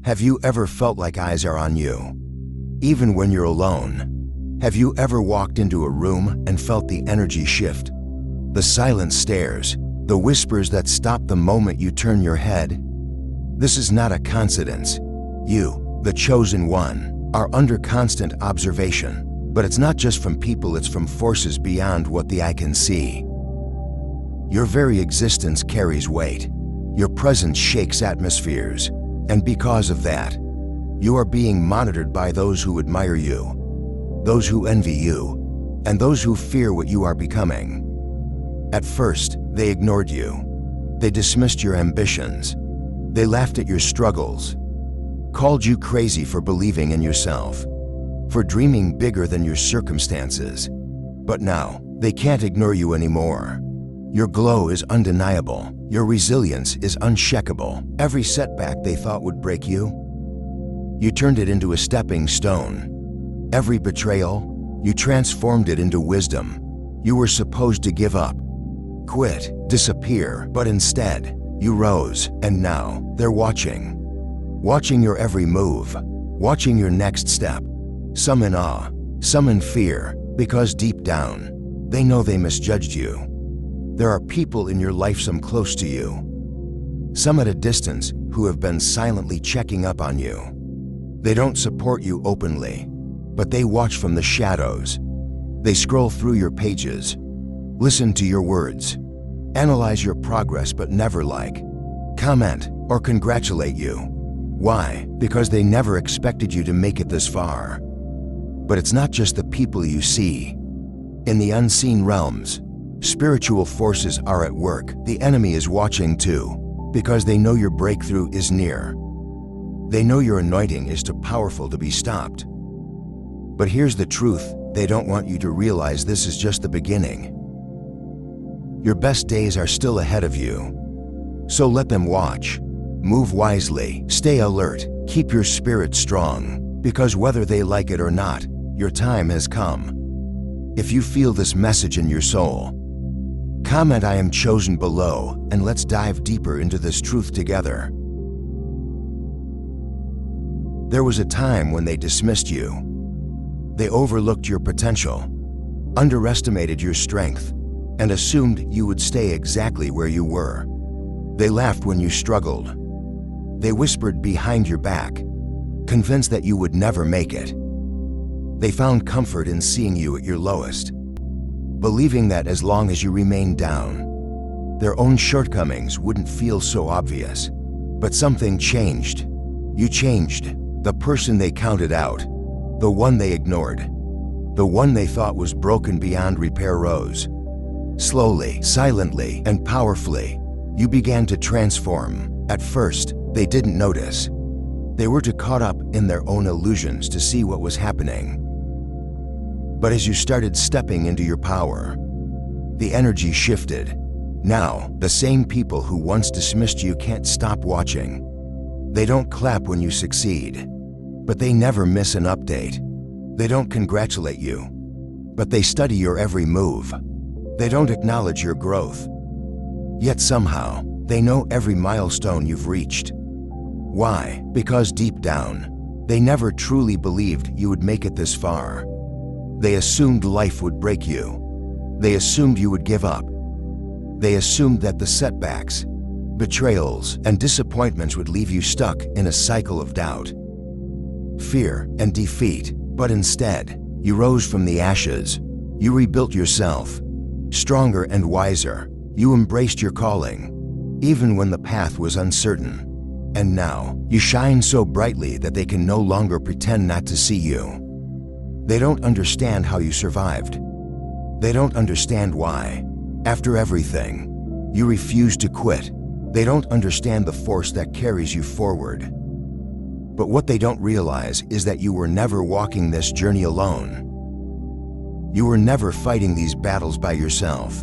Have you ever felt like eyes are on you, even when you're alone? Have you ever walked into a room and felt the energy shift? The silent stares, the whispers that stop the moment you turn your head? This is not a coincidence. You, the chosen one, are under constant observation. But it's not just from people, it's from forces beyond what the eye can see. Your very existence carries weight. Your presence shakes atmospheres. And because of that, you are being monitored by those who admire you, those who envy you, and those who fear what you are becoming. At first, they ignored you. They dismissed your ambitions. They laughed at your struggles, called you crazy for believing in yourself, for dreaming bigger than your circumstances. But now, they can't ignore you anymore. Your glow is undeniable. Your resilience is unshakable. Every setback they thought would break you, you turned it into a stepping stone. Every betrayal, you transformed it into wisdom. You were supposed to give up, quit, disappear, but instead, you rose, and now they're watching. Watching your every move, watching your next step. Some in awe, some in fear, because deep down, they know they misjudged you. There are people in your life, some close to you, some at a distance, who have been silently checking up on you. They don't support you openly, but they watch from the shadows. They scroll through your pages, listen to your words, analyze your progress, but never like, comment, or congratulate you. Why? Because they never expected you to make it this far. But it's not just the people you see. In the unseen realms, spiritual forces are at work. The enemy is watching too, because they know your breakthrough is near. They know your anointing is too powerful to be stopped. But here's the truth, they don't want you to realize this is just the beginning. Your best days are still ahead of you. So let them watch. Move wisely, stay alert, keep your spirit strong, because whether they like it or not, your time has come. If you feel this message in your soul, comment "I am chosen" below, and let's dive deeper into this truth together. There was a time when they dismissed you. They overlooked your potential, underestimated your strength, and assumed you would stay exactly where you were. They laughed when you struggled. They whispered behind your back, convinced that you would never make it. They found comfort in seeing you at your lowest, believing that as long as you remained down, their own shortcomings wouldn't feel so obvious. But something changed. You changed. The person they counted out, the one they ignored, the one they thought was broken beyond repair rose. Slowly, silently, and powerfully, you began to transform. At first, they didn't notice. They were too caught up in their own illusions to see what was happening. But as you started stepping into your power, the energy shifted. Now, the same people who once dismissed you can't stop watching. They don't clap when you succeed, but they never miss an update. They don't congratulate you, but they study your every move. They don't acknowledge your growth, yet somehow, they know every milestone you've reached. Why? Because deep down, they never truly believed you would make it this far. They assumed life would break you. They assumed you would give up. They assumed that the setbacks, betrayals, and disappointments would leave you stuck in a cycle of doubt, fear, and defeat. But instead, you rose from the ashes. You rebuilt yourself, stronger and wiser. You embraced your calling, even when the path was uncertain. And now, you shine so brightly that they can no longer pretend not to see you. They don't understand how you survived. They don't understand why, after everything, you refused to quit. They don't understand the force that carries you forward. But what they don't realize is that you were never walking this journey alone. You were never fighting these battles by yourself.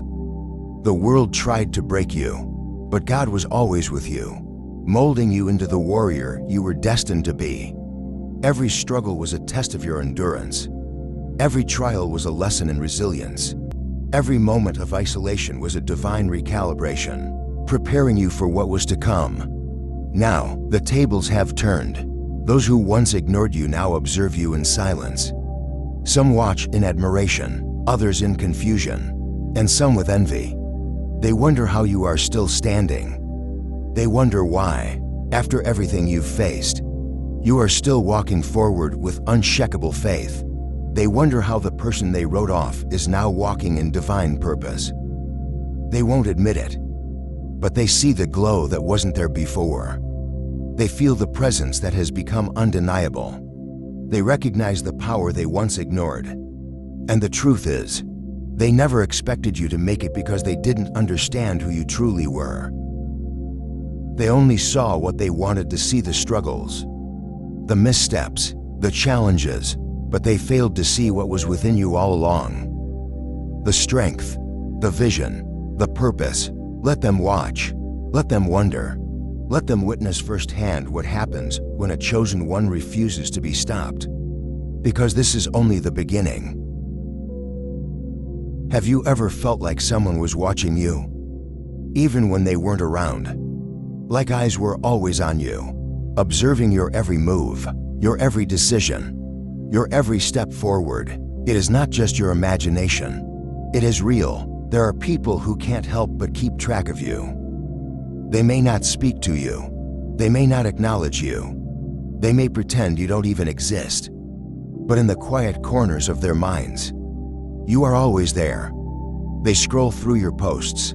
The world tried to break you, but God was always with you, molding you into the warrior you were destined to be. Every struggle was a test of your endurance. Every trial was a lesson in resilience. Every moment of isolation was a divine recalibration, preparing you for what was to come. Now, the tables have turned. Those who once ignored you now observe you in silence. Some watch in admiration, others in confusion, and some with envy. They wonder how you are still standing. They wonder why, after everything you've faced, you are still walking forward with unshakable faith. They wonder how the person they wrote off is now walking in divine purpose. They won't admit it, but they see the glow that wasn't there before. They feel the presence that has become undeniable. They recognize the power they once ignored. And the truth is, they never expected you to make it because they didn't understand who you truly were. They only saw what they wanted to see: the struggles, the missteps, the challenges, but they failed to see what was within you all along. The strength, the vision, the purpose. Let them watch. Let them wonder. Let them witness firsthand what happens when a chosen one refuses to be stopped. Because this is only the beginning. Have you ever felt like someone was watching you, even when they weren't around? Like eyes were always on you, observing your every move, your every decision, your every step forward. It is not just your imagination. It is real. There are people who can't help but keep track of you. They may not speak to you. They may not acknowledge you. They may pretend you don't even exist. But in the quiet corners of their minds, you are always there. They scroll through your posts.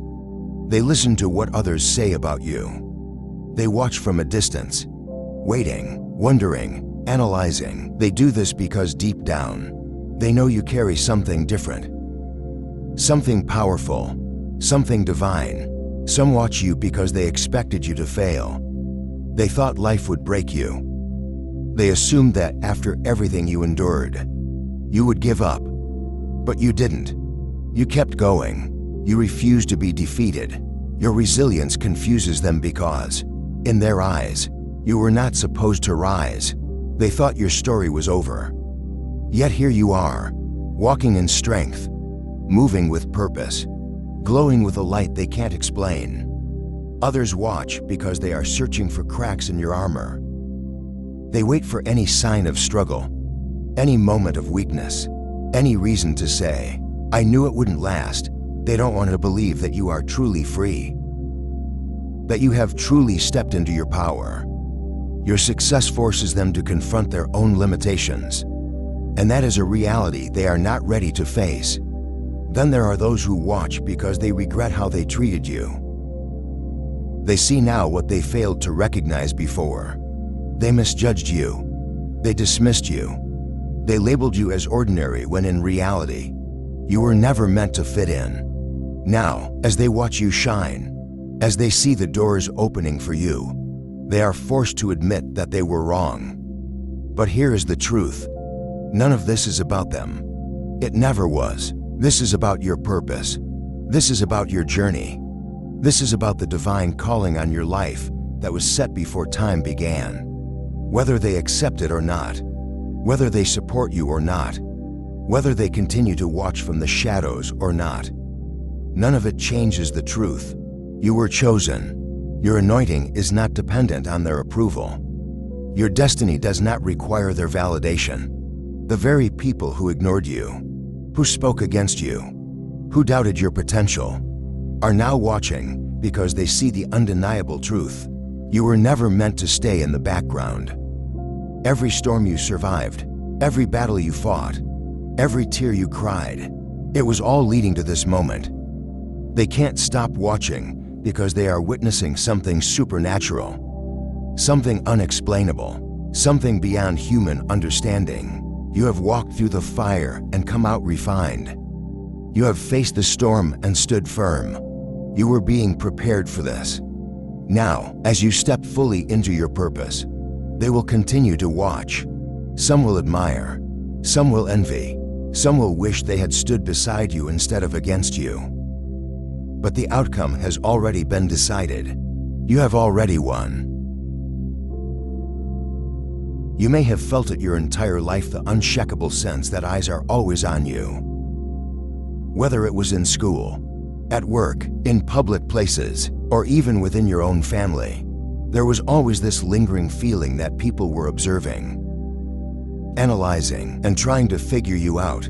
They listen to what others say about you. They watch from a distance, waiting, wondering, analyzing. They do this because deep down, they know you carry something different, something powerful, something divine. Some watch you because they expected you to fail. They thought life would break you. They assumed that after everything you endured, you would give up. But you didn't. You kept going. You refused to be defeated. Your resilience confuses them because, in their eyes, you were not supposed to rise. They thought your story was over. Yet here you are, walking in strength, moving with purpose, glowing with a light they can't explain. Others watch because they are searching for cracks in your armor. They wait for any sign of struggle, any moment of weakness, any reason to say, "I knew it wouldn't last." They don't want to believe that you are truly free, that you have truly stepped into your power. Your success forces them to confront their own limitations, and that is a reality they are not ready to face. Then there are those who watch because they regret how they treated you. They see now what they failed to recognize before. They misjudged you. They dismissed you. They labeled you as ordinary when in reality, you were never meant to fit in. Now, as they watch you shine, as they see the doors opening for you, they are forced to admit that they were wrong. But here is the truth. None of this is about them. It never was. This is about your purpose. This is about your journey. This is about the divine calling on your life that was set before time began. Whether they accept it or not, whether they support you or not, whether they continue to watch from the shadows or not, none of it changes the truth. You were chosen. Your anointing is not dependent on their approval. Your destiny does not require their validation. The very people who ignored you, who spoke against you, who doubted your potential, are now watching because they see the undeniable truth. You were never meant to stay in the background. Every storm you survived, every battle you fought, every tear you cried, it was all leading to this moment. They can't stop watching because they are witnessing something supernatural, something unexplainable, something beyond human understanding. You have walked through the fire and come out refined. You have faced the storm and stood firm. You were being prepared for this. Now, as you step fully into your purpose, they will continue to watch. Some will admire, some will envy, some will wish they had stood beside you instead of against you. But the outcome has already been decided. You have already won. You may have felt it your entire life, the unshakable sense that eyes are always on you. Whether it was in school, at work, in public places, or even within your own family, There was always this lingering feeling that people were observing, analyzing, and trying to figure you out.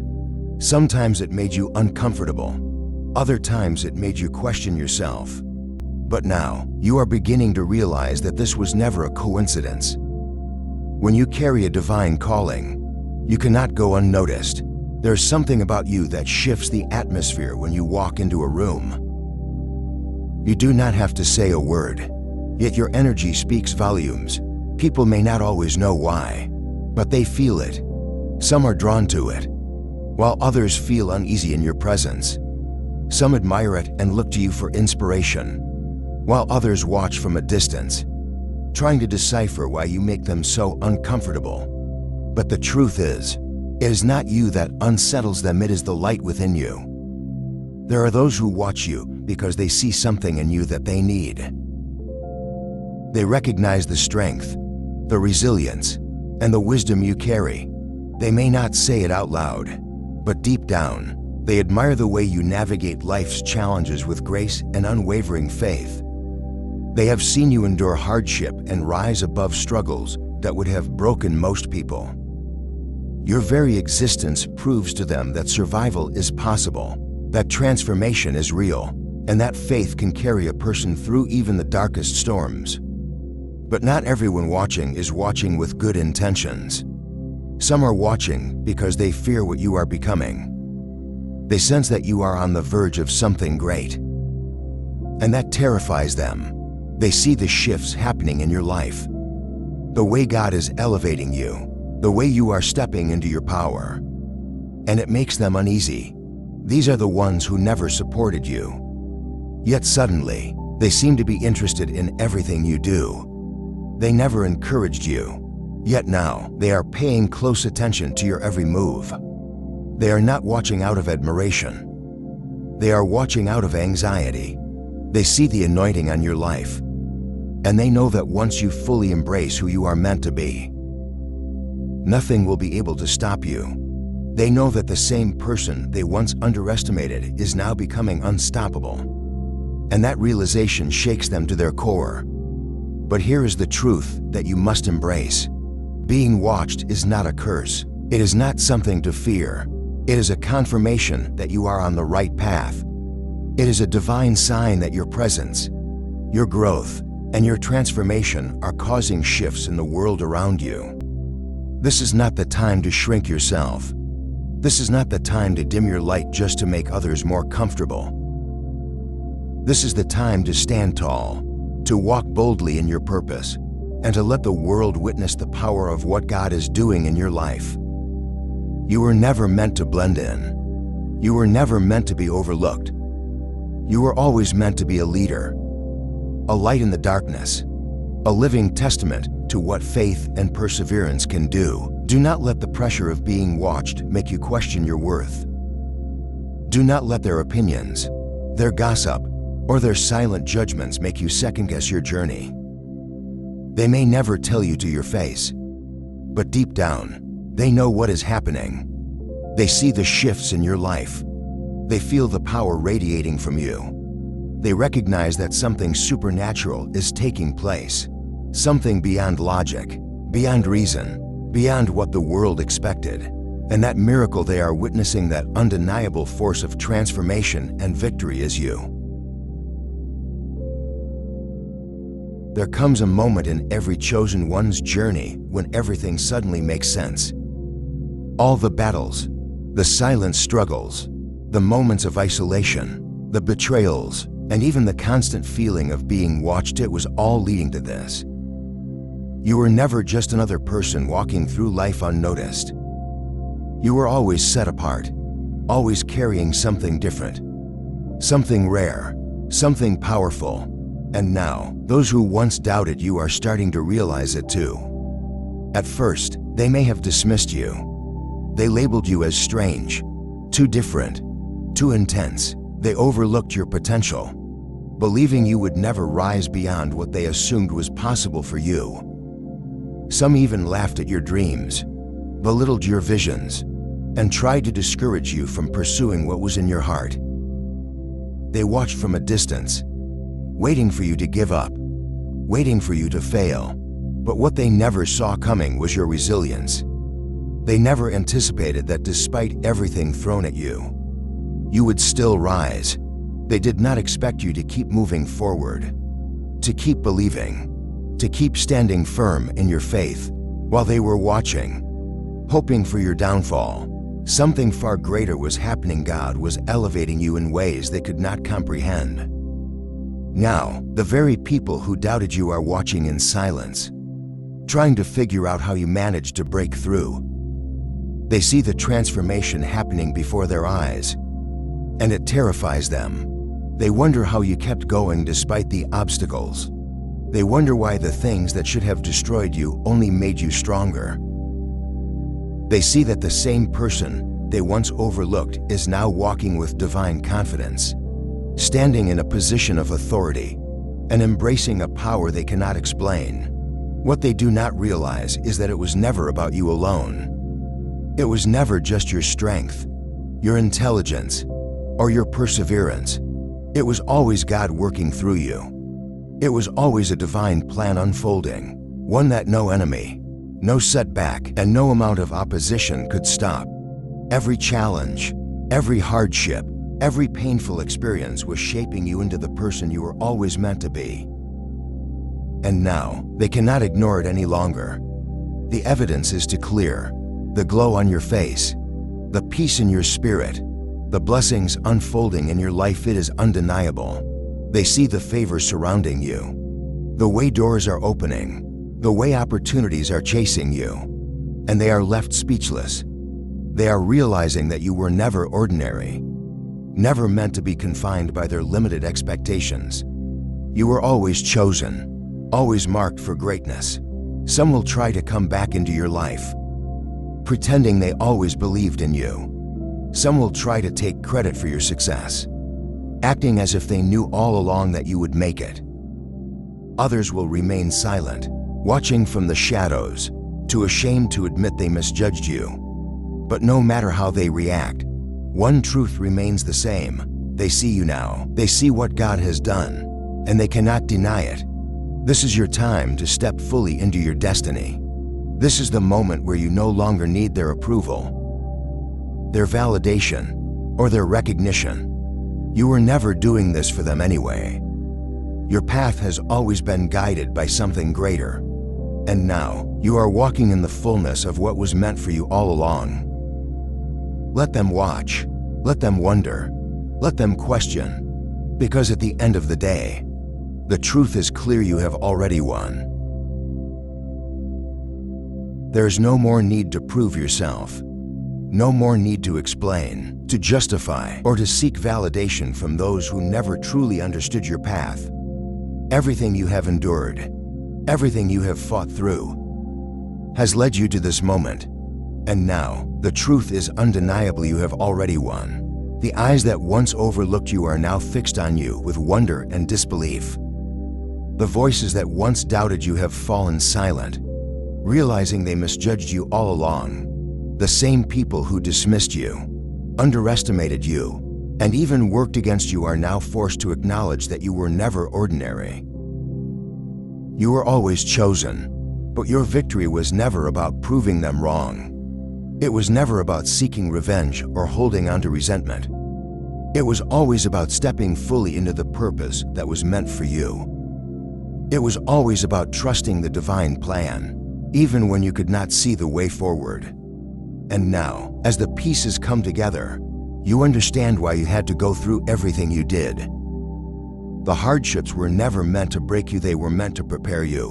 Sometimes it made you uncomfortable. Other times it made you question yourself. But now, you are beginning to realize that this was never a coincidence. When you carry a divine calling, you cannot go unnoticed. There's something about you that shifts the atmosphere when you walk into a room. You do not have to say a word, yet your energy speaks volumes. People may not always know why, but they feel it. Some are drawn to it, while others feel uneasy in your presence. Some admire it and look to you for inspiration, while others watch from a distance, trying to decipher why you make them so uncomfortable. But the truth is, it is not you that unsettles them, it is the light within you. There are those who watch you because they see something in you that they need. They recognize the strength, the resilience, and the wisdom you carry. They may not say it out loud, but deep down, they admire the way you navigate life's challenges with grace and unwavering faith. They have seen you endure hardship and rise above struggles that would have broken most people. Your very existence proves to them that survival is possible, that transformation is real, and that faith can carry a person through even the darkest storms. But not everyone watching is watching with good intentions. Some are watching because they fear what you are becoming. They sense that you are on the verge of something great, and that terrifies them. They see the shifts happening in your life, the way God is elevating you, the way you are stepping into your power, and it makes them uneasy. These are the ones who never supported you. Yet suddenly, they seem to be interested in everything you do. They never encouraged you, yet now they are paying close attention to your every move. They are not watching out of admiration. They are watching out of anxiety. They see the anointing on your life, and they know that once you fully embrace who you are meant to be, nothing will be able to stop you. They know that the same person they once underestimated is now becoming unstoppable, and that realization shakes them to their core. But here is the truth that you must embrace. Being watched is not a curse. It is not something to fear. It is a confirmation that you are on the right path. It is a divine sign that your presence, your growth, and your transformation are causing shifts in the world around you. This is not the time to shrink yourself. This is not the time to dim your light just to make others more comfortable. This is the time to stand tall, to walk boldly in your purpose, and to let the world witness the power of what God is doing in your life. You were never meant to blend in. You were never meant to be overlooked. You were always meant to be a leader, a light in the darkness, a living testament to what faith and perseverance can do. Do not let the pressure of being watched make you question your worth. Do not let their opinions, their gossip, or their silent judgments make you second-guess your journey. They may never tell you to your face, but deep down, they know what is happening. They see the shifts in your life. They feel the power radiating from you. They recognize that something supernatural is taking place, something beyond logic, beyond reason, beyond what the world expected. And that miracle they are witnessing, that undeniable force of transformation and victory, is you. There comes a moment in every chosen one's journey when everything suddenly makes sense. All the battles, the silent struggles, the moments of isolation, the betrayals, and even the constant feeling of being watched, it was all leading to this. You were never just another person walking through life unnoticed. You were always set apart, always carrying something different, something rare, something powerful. And now, those who once doubted you are starting to realize it too. At first, they may have dismissed you. They labeled you as strange, too different, too intense. They overlooked your potential, believing you would never rise beyond what they assumed was possible for you. Some even laughed at your dreams, belittled your visions, and tried to discourage you from pursuing what was in your heart. They watched from a distance, waiting for you to give up, waiting for you to fail. But what they never saw coming was your resilience. They never anticipated that despite everything thrown at you, you would still rise. They did not expect you to keep moving forward, to keep believing, to keep standing firm in your faith. While they were watching, hoping for your downfall, something far greater was happening. God was elevating you in ways they could not comprehend. Now, the very people who doubted you are watching in silence, trying to figure out how you managed to break through. They see the transformation happening before their eyes, and it terrifies them. They wonder how you kept going despite the obstacles. They wonder why the things that should have destroyed you only made you stronger. They see that the same person they once overlooked is now walking with divine confidence, standing in a position of authority, and embracing a power they cannot explain. What they do not realize is that it was never about you alone. It was never just your strength, your intelligence, or your perseverance. It was always God working through you. It was always a divine plan unfolding, one that no enemy, no setback, and no amount of opposition could stop. Every challenge, every hardship, every painful experience was shaping you into the person you were always meant to be. And now, they cannot ignore it any longer. The evidence is too clear. The glow on your face, the peace in your spirit, the blessings unfolding in your life, it is undeniable. They see the favor surrounding you, the way doors are opening, the way opportunities are chasing you, and they are left speechless. They are realizing that you were never ordinary, never meant to be confined by their limited expectations. You were always chosen, always marked for greatness. Some will try to come back into your life, pretending they always believed in you. Some will try to take credit for your success, acting as if they knew all along that you would make it. Others will remain silent, watching from the shadows, too ashamed to admit they misjudged you. But no matter how they react, one truth remains the same. They see you now. They see what God has done, and they cannot deny it. This is your time to step fully into your destiny. This is the moment where you no longer need their approval, their validation, or their recognition. You were never doing this for them anyway. Your path has always been guided by something greater. And now, you are walking in the fullness of what was meant for you all along. Let them watch. Let them wonder. Let them question. Because at the end of the day, the truth is clear: you have already won. There is no more need to prove yourself. No more need to explain, to justify, or to seek validation from those who never truly understood your path. Everything you have endured, everything you have fought through, has led you to this moment. And now, the truth is undeniable: you have already won. The eyes that once overlooked you are now fixed on you with wonder and disbelief. The voices that once doubted you have fallen silent, realizing they misjudged you all along. The same people who dismissed you, underestimated you, and even worked against you are now forced to acknowledge that you were never ordinary. You were always chosen, but your victory was never about proving them wrong. It was never about seeking revenge or holding on to resentment. It was always about stepping fully into the purpose that was meant for you. It was always about trusting the divine plan, even when you could not see the way forward. And now, as the pieces come together, you understand why you had to go through everything you did. The hardships were never meant to break you, they were meant to prepare you.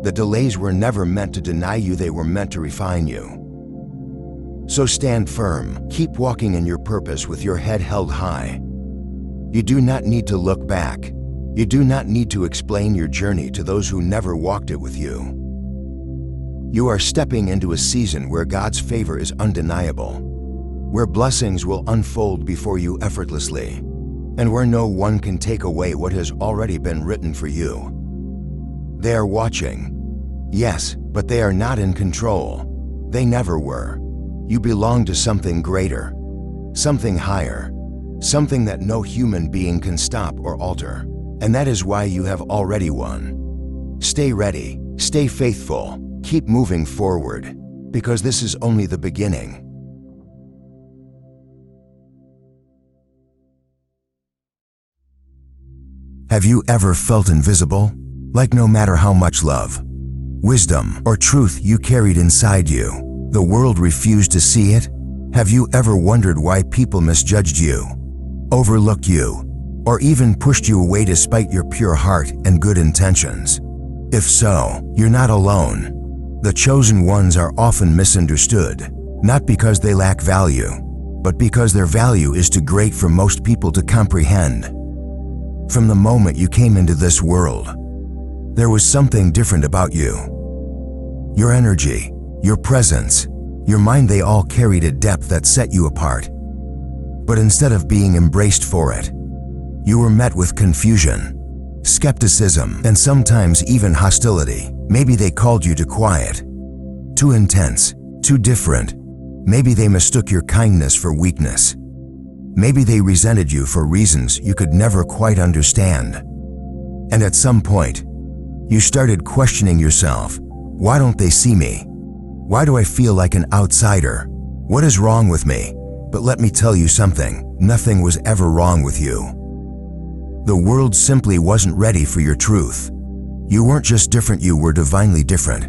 The delays were never meant to deny you, they were meant to refine you. So stand firm, keep walking in your purpose with your head held high. You do not need to look back. You do not need to explain your journey to those who never walked it with you. You are stepping into a season where God's favor is undeniable, where blessings will unfold before you effortlessly, and where no one can take away what has already been written for you. They are watching, yes, but they are not in control. They never were. You belong to something greater, something higher, something that no human being can stop or alter. And that is why you have already won. Stay ready, stay faithful, keep moving forward, because this is only the beginning. Have you ever felt invisible? Like no matter how much love, wisdom, or truth you carried inside you, the world refused to see it? Have you ever wondered why people misjudged you, overlooked you, or even pushed you away despite your pure heart and good intentions? If so, you're not alone. The chosen ones are often misunderstood, not because they lack value, but because their value is too great for most people to comprehend. From the moment you came into this world, there was something different about you. Your energy, your presence, your mind, they all carried a depth that set you apart. But instead of being embraced for it, you were met with confusion, skepticism, and sometimes even hostility. Maybe they called you too quiet, too intense, too different. Maybe they mistook your kindness for weakness. Maybe they resented you for reasons you could never quite understand. And at some point, you started questioning yourself. Why don't they see me? Why do I feel like an outsider? What is wrong with me? But let me tell you something, nothing was ever wrong with you. The world simply wasn't ready for your truth. You weren't just different, you were divinely different.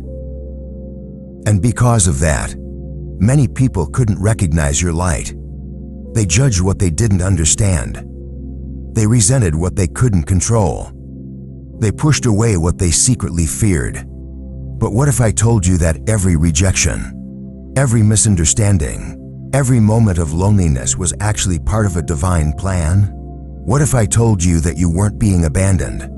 And because of that, many people couldn't recognize your light. They judged what they didn't understand. They resented what they couldn't control. They pushed away what they secretly feared. But what if I told you that every rejection, every misunderstanding, every moment of loneliness was actually part of a divine plan? What if I told you that you weren't being abandoned,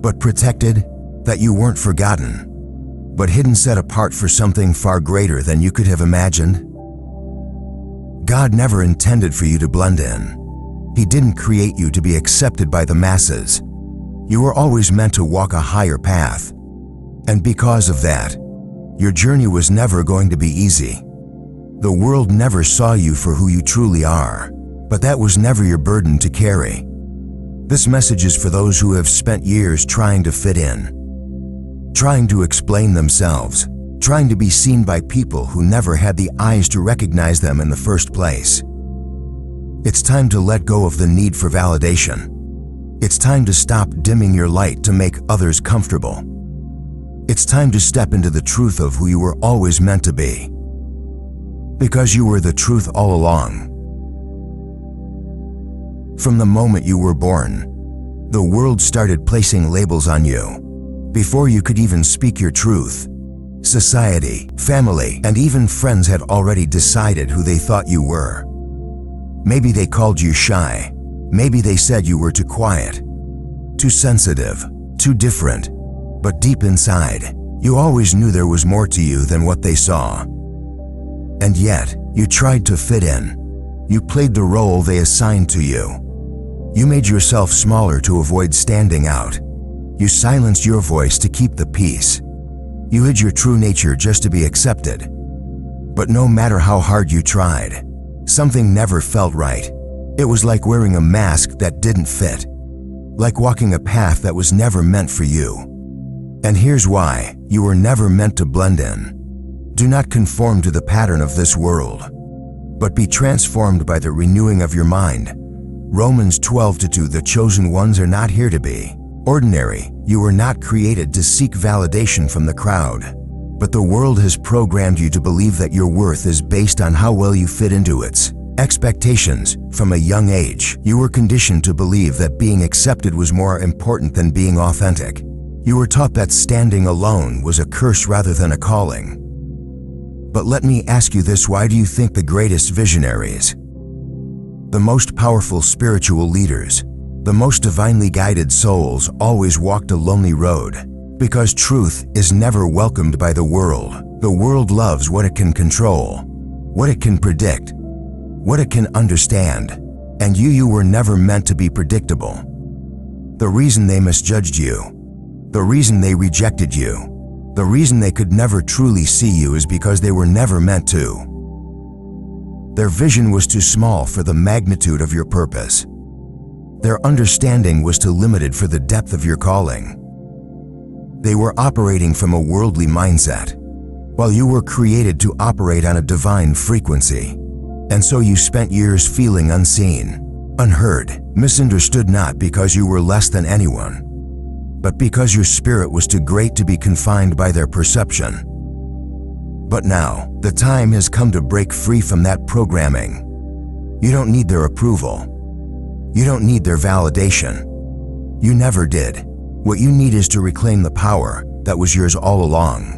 but protected, that you weren't forgotten, but hidden, set apart for something far greater than you could have imagined? God never intended for you to blend in. He didn't create you to be accepted by the masses. You were always meant to walk a higher path. And because of that, your journey was never going to be easy. The world never saw you for who you truly are, but that was never your burden to carry. This message is for those who have spent years trying to fit in, trying to explain themselves, trying to be seen by people who never had the eyes to recognize them in the first place. It's time to let go of the need for validation. It's time to stop dimming your light to make others comfortable. It's time to step into the truth of who you were always meant to be. Because you were the truth all along. From the moment you were born, the world started placing labels on you. Before you could even speak your truth, society, family, and even friends had already decided who they thought you were. Maybe they called you shy. Maybe they said you were too quiet, too sensitive, too different. But deep inside, you always knew there was more to you than what they saw. And yet, you tried to fit in. You played the role they assigned to you. You made yourself smaller to avoid standing out. You silenced your voice to keep the peace. You hid your true nature just to be accepted. But no matter how hard you tried, something never felt right. It was like wearing a mask that didn't fit, like walking a path that was never meant for you. And here's why: you were never meant to blend in. Do not conform to the pattern of this world, but be transformed by the renewing of your mind. Romans 12:2. The chosen ones are not here to be ordinary. You were not created to seek validation from the crowd, but the world has programmed you to believe that your worth is based on how well you fit into its expectations. From a young age, you were conditioned to believe that being accepted was more important than being authentic. You were taught that standing alone was a curse rather than a calling. But let me ask you this: why do you think the greatest visionaries, the most powerful spiritual leaders, the most divinely guided souls always walked a lonely road? Because truth is never welcomed by the world. The world loves what it can control, what it can predict, what it can understand. And you were never meant to be predictable. The reason they misjudged you, the reason they rejected you, the reason they could never truly see you is because they were never meant to. Their vision was too small for the magnitude of your purpose. Their understanding was too limited for the depth of your calling. They were operating from a worldly mindset, while you were created to operate on a divine frequency. And so you spent years feeling unseen, unheard, misunderstood, not because you were less than anyone, but because your spirit was too great to be confined by their perception. But now, the time has come to break free from that programming. You don't need their approval. You don't need their validation. You never did. What you need is to reclaim the power that was yours all along.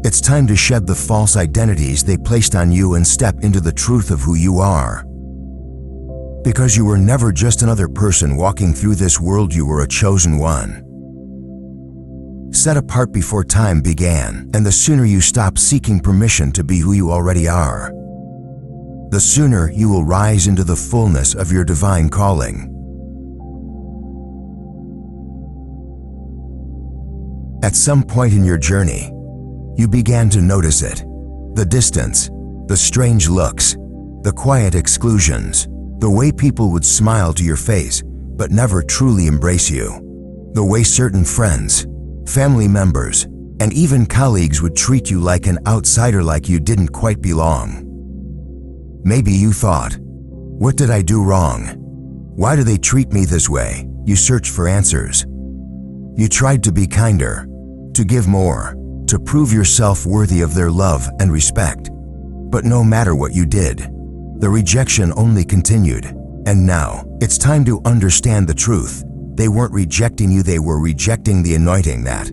It's time to shed the false identities they placed on you and step into the truth of who you are. Because you were never just another person walking through this world, you were a chosen one. Set apart before time began, and the sooner you stop seeking permission to be who you already are, the sooner you will rise into the fullness of your divine calling. At some point in your journey, you began to notice it. The distance, the strange looks, the quiet exclusions, the way people would smile to your face but never truly embrace you, the way certain friends, family members, and even colleagues would treat you like an outsider, like you didn't quite belong. Maybe you thought, what did I do wrong? Why do they treat me this way? You searched for answers. You tried to be kinder, to give more, to prove yourself worthy of their love and respect. But no matter what you did, the rejection only continued. And now, it's time to understand the truth. They weren't rejecting you, they were rejecting the anointing that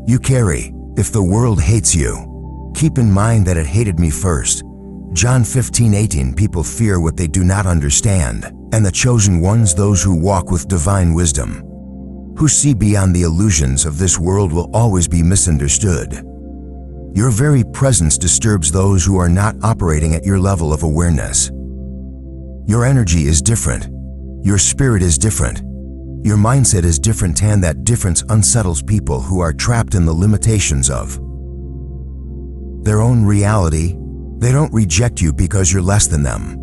you carry. If the world hates you, keep in mind that it hated me first. John 15:18. People fear what they do not understand, and the chosen ones, those who walk with divine wisdom, who see beyond the illusions of this world, will always be misunderstood. Your very presence disturbs those who are not operating at your level of awareness. Your energy is different. Your spirit is different. Your mindset is different, and that difference unsettles people who are trapped in the limitations of their own reality. They don't reject you because you're less than them.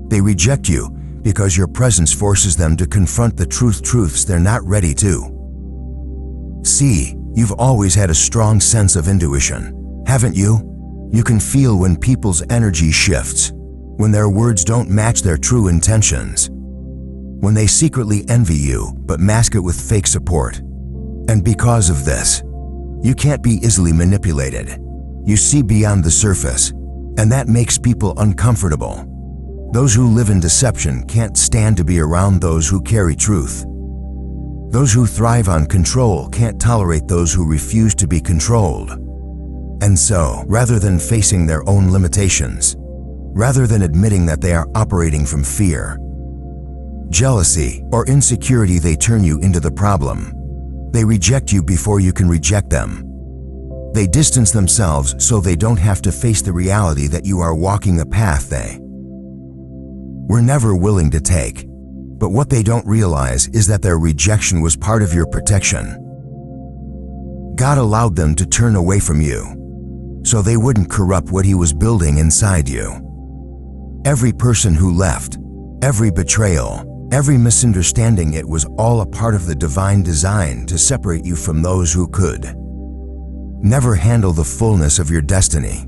They reject you because your presence forces them to confront the truths they're not ready to see. You've always had a strong sense of intuition, haven't you? You can feel when people's energy shifts, when their words don't match their true intentions, when they secretly envy you but mask it with fake support. And because of this, you can't be easily manipulated. You see beyond the surface, and that makes people uncomfortable. Those who live in deception can't stand to be around those who carry truth. Those who thrive on control can't tolerate those who refuse to be controlled. And so, rather than facing their own limitations, rather than admitting that they are operating from fear, jealousy, or insecurity, they turn you into the problem. They reject you before you can reject them. They distance themselves so they don't have to face the reality that you are walking a path they were never willing to take. But what they don't realize is that their rejection was part of your protection. God allowed them to turn away from you so they wouldn't corrupt what He was building inside you. Every person who left, every betrayal, every misunderstanding, it was all a part of the divine design to separate you from those who could never handle the fullness of your destiny.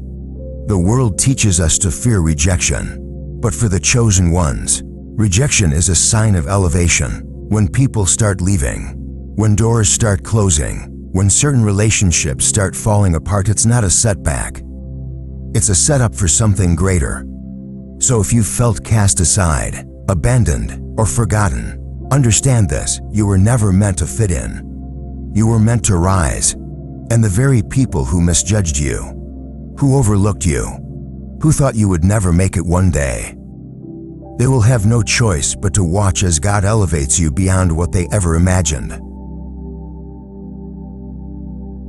The world teaches us to fear rejection, but for the chosen ones, rejection is a sign of elevation. When people start leaving, when doors start closing, when certain relationships start falling apart, it's not a setback. It's a setup for something greater. So if you felt cast aside, abandoned, or forgotten, understand this: you were never meant to fit in. You were meant to rise. And the very people who misjudged you, who overlooked you, who thought you would never make it one day, they will have no choice but to watch as God elevates you beyond what they ever imagined.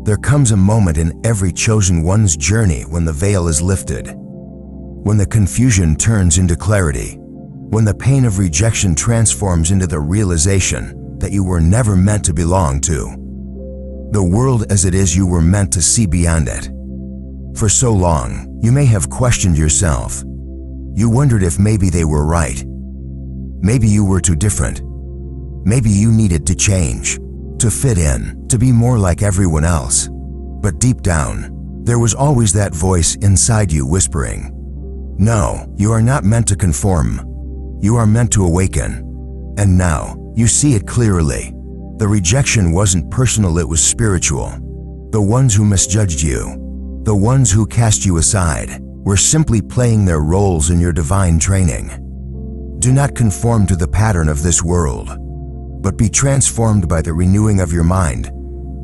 There comes a moment in every chosen one's journey when the veil is lifted, when the confusion turns into clarity, when the pain of rejection transforms into the realization that you were never meant to belong to the world as it is. You were meant to see beyond it. For so long, you may have questioned yourself. You wondered if maybe they were right. Maybe you were too different. Maybe you needed to change, to fit in, to be more like everyone else. But deep down, there was always that voice inside you whispering, "No, you are not meant to conform. You are meant to awaken." And now, you see it clearly. The rejection wasn't personal, it was spiritual. The ones who misjudged you, the ones who cast you aside, were simply playing their roles in your divine training. Do not conform to the pattern of this world, but be transformed by the renewing of your mind.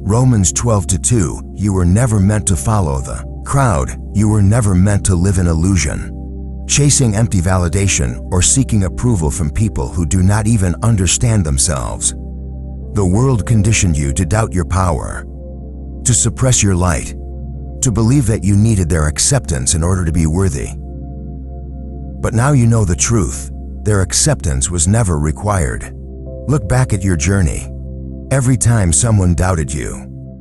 Romans 12:2, you were never meant to follow the crowd. You were never meant to live in illusion, chasing empty validation or seeking approval from people who do not even understand themselves. The world conditioned you to doubt your power, to suppress your light, to believe that you needed their acceptance in order to be worthy. But now you know the truth. Their acceptance was never required. Look back at your journey. Every time someone doubted you,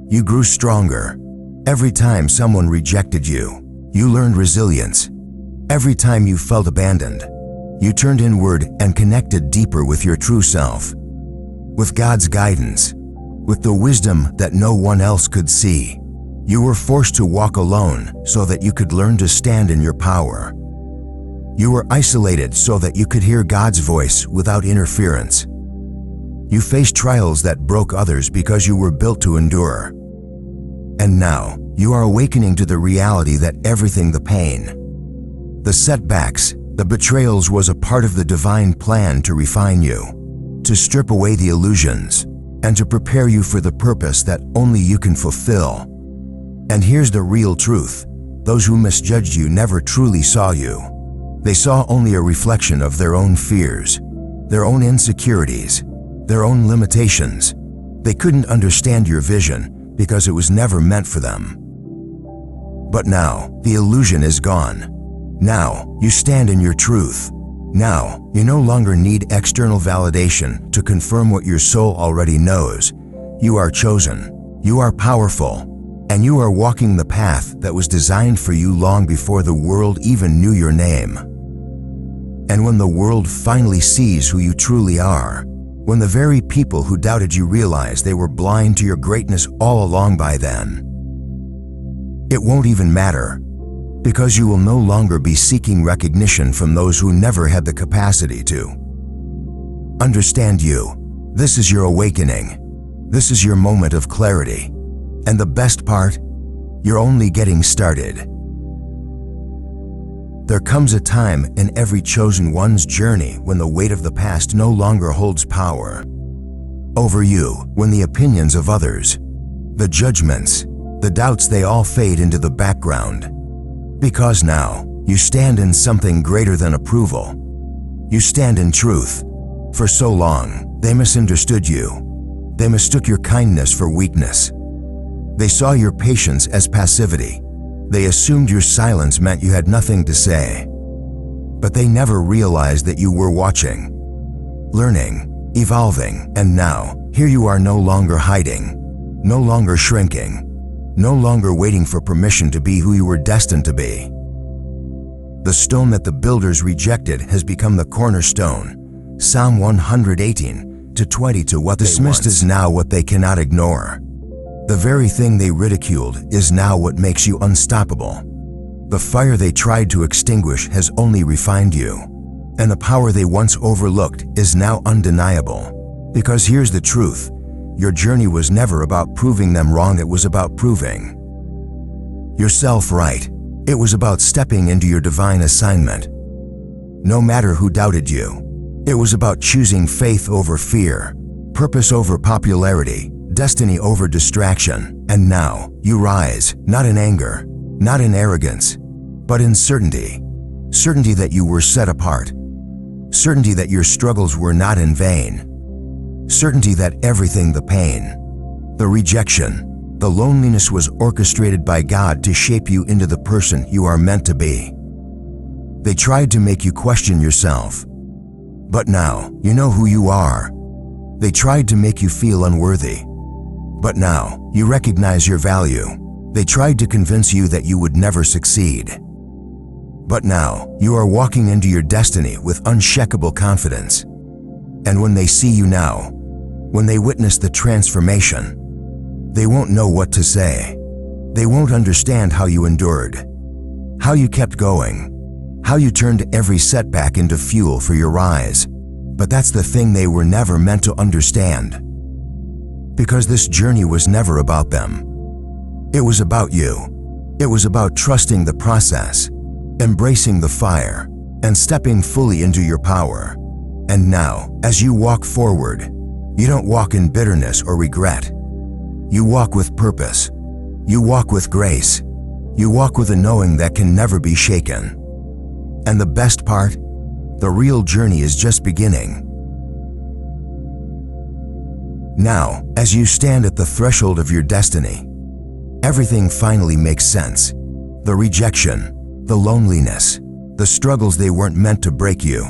you grew stronger. Every time someone rejected you, you learned resilience. Every time you felt abandoned, you turned inward and connected deeper with your true self. With God's guidance, with the wisdom that no one else could see, you were forced to walk alone so that you could learn to stand in your power. You were isolated so that you could hear God's voice without interference. You faced trials that broke others because you were built to endure. And now, you are awakening to the reality that everything, the pain, the setbacks, the betrayals was a part of the divine plan to refine you, to strip away the illusions, and to prepare you for the purpose that only you can fulfill. And here's the real truth. Those who misjudged you never truly saw you. They saw only a reflection of their own fears, their own insecurities, their own limitations. They couldn't understand your vision because it was never meant for them. But now, the illusion is gone. Now, you stand in your truth. Now, you no longer need external validation to confirm what your soul already knows. You are chosen, you are powerful, and you are walking the path that was designed for you long before the world even knew your name. And when the world finally sees who you truly are, when the very people who doubted you realize they were blind to your greatness all along by then, it won't even matter, because you will no longer be seeking recognition from those who never had the capacity to understand you. This is your awakening. This is your moment of clarity. And the best part, you're only getting started. There comes a time in every chosen one's journey when the weight of the past no longer holds power over you, when the opinions of others, the judgments, the doubts, they all fade into the background. Because now, you stand in something greater than approval. You stand in truth. For so long, they misunderstood you. They mistook your kindness for weakness. They saw your patience as passivity. They assumed your silence meant you had nothing to say. But they never realized that you were watching, learning, evolving, and now, here you are, no longer hiding, no longer shrinking, no longer waiting for permission to be who you were destined to be. The stone that the builders rejected has become the cornerstone. Psalm 118:20. What dismissed is now what they cannot ignore. The very thing they ridiculed is now what makes you unstoppable. The fire they tried to extinguish has only refined you, and the power they once overlooked is now undeniable. Because here's the truth, your journey was never about proving them wrong, it was about proving yourself right. It was about stepping into your divine assignment. No matter who doubted you, it was about choosing faith over fear, purpose over popularity, destiny over distraction. And now, you rise, not in anger, not in arrogance, but in certainty. Certainty that you were set apart. Certainty that your struggles were not in vain. Certainty that everything, the pain, the rejection, the loneliness was orchestrated by God to shape you into the person you are meant to be. They tried to make you question yourself, but now you know who you are. They tried to make you feel unworthy, but now you recognize your value. They tried to convince you that you would never succeed, but now you are walking into your destiny with unshakable confidence. And when they see you now, when they witness the transformation, they won't know what to say. They won't understand how you endured, how you kept going, how you turned every setback into fuel for your rise. But that's the thing they were never meant to understand. Because this journey was never about them. It was about you. It was about trusting the process, embracing the fire, and stepping fully into your power. And now, as you walk forward, you don't walk in bitterness or regret. You walk with purpose. You walk with grace. You walk with a knowing that can never be shaken. And the best part? The real journey is just beginning. Now, as you stand at the threshold of your destiny, everything finally makes sense. The rejection, the loneliness, the struggles, they weren't meant to break you.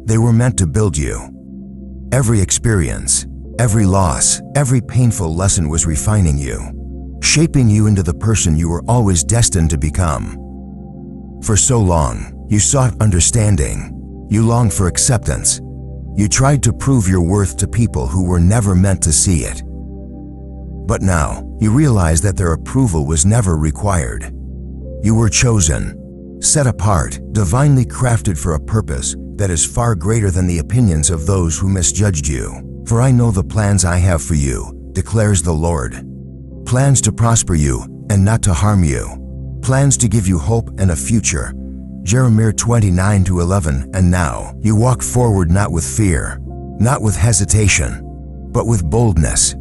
They were meant to build you. Every experience, every loss, every painful lesson was refining you, shaping you into the person you were always destined to become. For so long, you sought understanding. You longed for acceptance. You tried to prove your worth to people who were never meant to see it. But now, you realize that their approval was never required. You were chosen, set apart, divinely crafted for a purpose that is far greater than the opinions of those who misjudged you. For I know the plans I have for you, declares the Lord. Plans to prosper you and not to harm you. Plans to give you hope and a future. Jeremiah 29:11. And now, you walk forward not with fear, not with hesitation, but with boldness.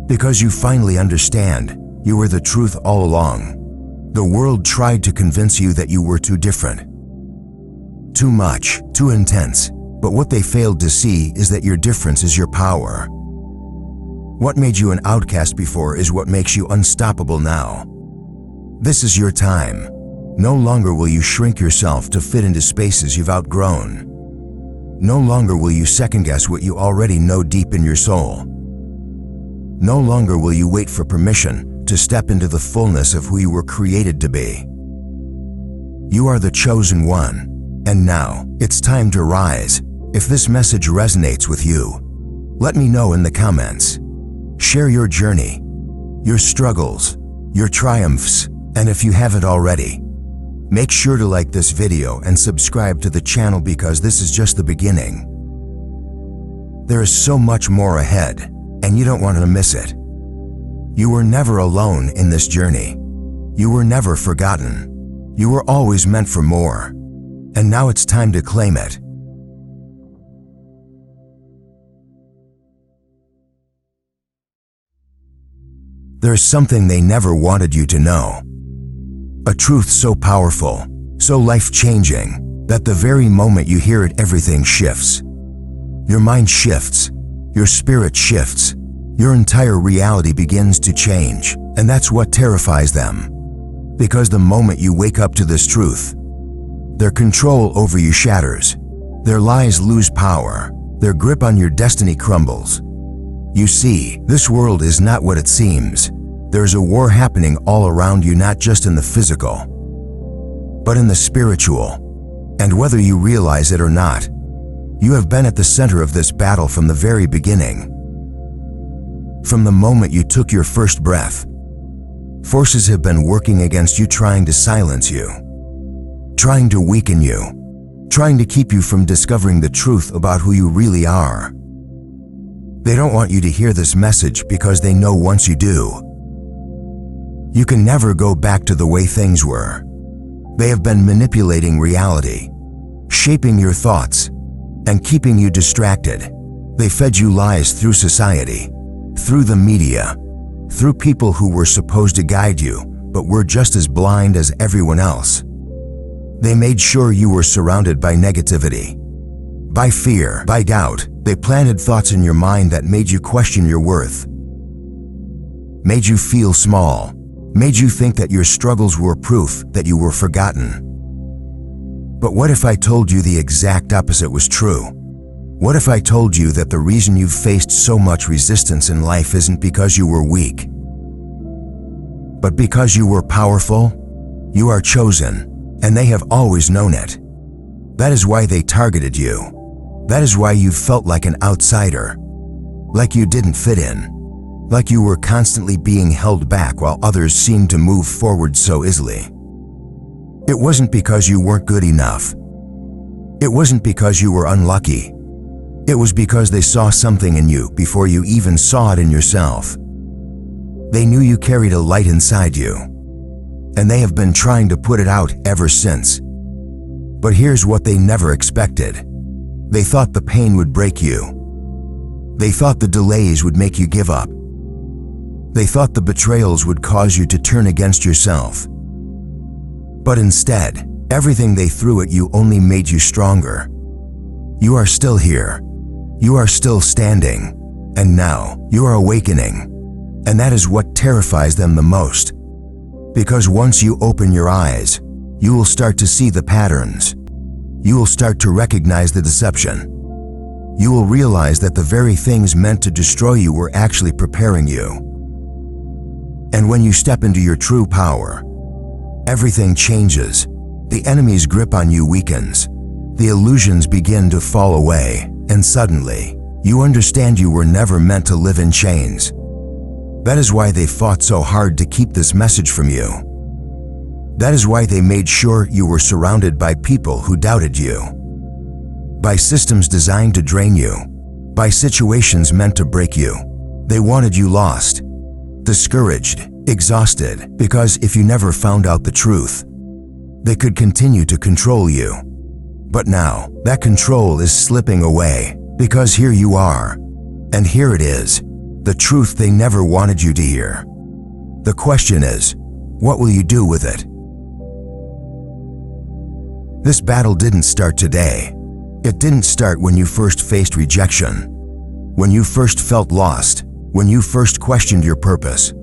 Because you finally understand, you were the truth all along. The world tried to convince you that you were too different. Too much, too intense. But what they failed to see is that your difference is your power. What made you an outcast before is what makes you unstoppable now. This is your time. No longer will you shrink yourself to fit into spaces you've outgrown. No longer will you second-guess what you already know deep in your soul. No longer will you wait for permission to step into the fullness of who you were created to be. You are the chosen one, and now it's time to rise. If this message resonates with you, let me know in the comments. Share your journey, your struggles, your triumphs, and if you haven't already, make sure to like this video and subscribe to the channel because this is just the beginning. There is so much more ahead, and you don't want to miss it. You were never alone in this journey. You were never forgotten. You were always meant for more. And now it's time to claim it. There's something they never wanted you to know. A truth so powerful, so life-changing, that the very moment you hear it, everything shifts. Your mind shifts, your spirit shifts, your entire reality begins to change, and that's what terrifies them. Because the moment you wake up to this truth, their control over you shatters, their lies lose power, their grip on your destiny crumbles. You see, this world is not what it seems. There's a war happening all around you, not just in the physical, but in the spiritual. And whether you realize it or not, you have been at the center of this battle from the very beginning. From the moment you took your first breath, forces have been working against you, trying to silence you, trying to weaken you, trying to keep you from discovering the truth about who you really are. They don't want you to hear this message because they know once you do, you can never go back to the way things were. They have been manipulating reality, shaping your thoughts, and keeping you distracted. They fed you lies through society, through the media, through people who were supposed to guide you, but were just as blind as everyone else. They made sure you were surrounded by negativity, by fear, by doubt. They planted thoughts in your mind that made you question your worth, made you feel small, made you think that your struggles were proof that you were forgotten. But what if I told you the exact opposite was true? What if I told you that the reason you've faced so much resistance in life isn't because you were weak, but because you were powerful? You are chosen, and they have always known it. That is why they targeted you. That is why you felt like an outsider, like you didn't fit in, like you were constantly being held back while others seemed to move forward so easily. It wasn't because you weren't good enough. It wasn't because you were unlucky. It was because they saw something in you before you even saw it in yourself. They knew you carried a light inside you, and they have been trying to put it out ever since. But here's what they never expected. They thought the pain would break you. They thought the delays would make you give up. They thought the betrayals would cause you to turn against yourself. But instead, everything they threw at you only made you stronger. You are still here. You are still standing. And now, you are awakening. And that is what terrifies them the most. Because once you open your eyes, you will start to see the patterns. You will start to recognize the deception. You will realize that the very things meant to destroy you were actually preparing you. And when you step into your true power, everything changes. The enemy's grip on you weakens. The illusions begin to fall away, and suddenly, you understand you were never meant to live in chains. That is why they fought so hard to keep this message from you. That is why they made sure you were surrounded by people who doubted you, by systems designed to drain you, by situations meant to break you. They wanted you lost, discouraged, exhausted, because if you never found out the truth, they could continue to control you. But now, that control is slipping away, because here you are, and here it is, the truth they never wanted you to hear. The question is, what will you do with it? This battle didn't start today. It didn't start when you first faced rejection, when you first felt lost, when you first questioned your purpose.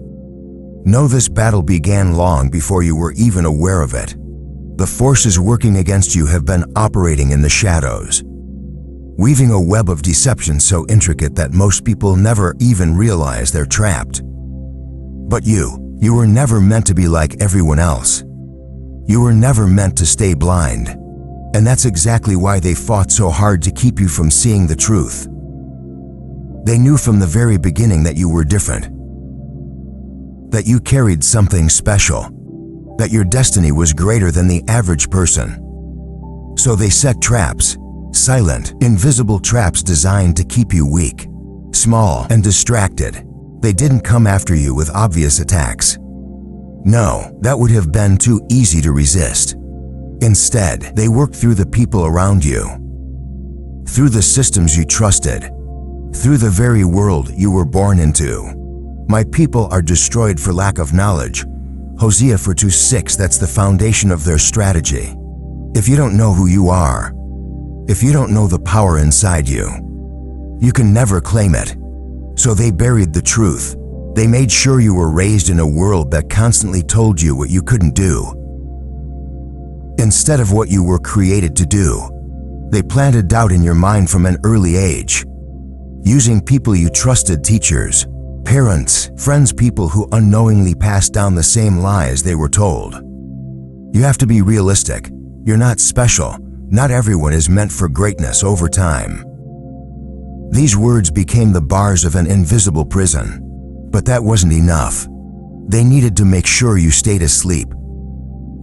No, this battle began long before you were even aware of it. The forces working against you have been operating in the shadows, weaving a web of deception so intricate that most people never even realize they're trapped. But you were never meant to be like everyone else. You were never meant to stay blind. And that's exactly why they fought so hard to keep you from seeing the truth. They knew from the very beginning that you were different, that you carried something special, that your destiny was greater than the average person. So they set traps, silent, invisible traps designed to keep you weak, small, and distracted. They didn't come after you with obvious attacks. No, that would have been too easy to resist. Instead, they worked through the people around you, through the systems you trusted, through the very world you were born into. My people are destroyed for lack of knowledge. Hosea 4:2-6, that's the foundation of their strategy. If you don't know who you are, if you don't know the power inside you, you can never claim it. So they buried the truth. They made sure you were raised in a world that constantly told you what you couldn't do, instead of what you were created to do. They planted doubt in your mind from an early age, using people you trusted, teachers, parents, friends, people who unknowingly passed down the same lies they were told. You have to be realistic. You're not special. Not everyone is meant for greatness. Over time, these words became the bars of an invisible prison. But that wasn't enough. They needed to make sure you stayed asleep.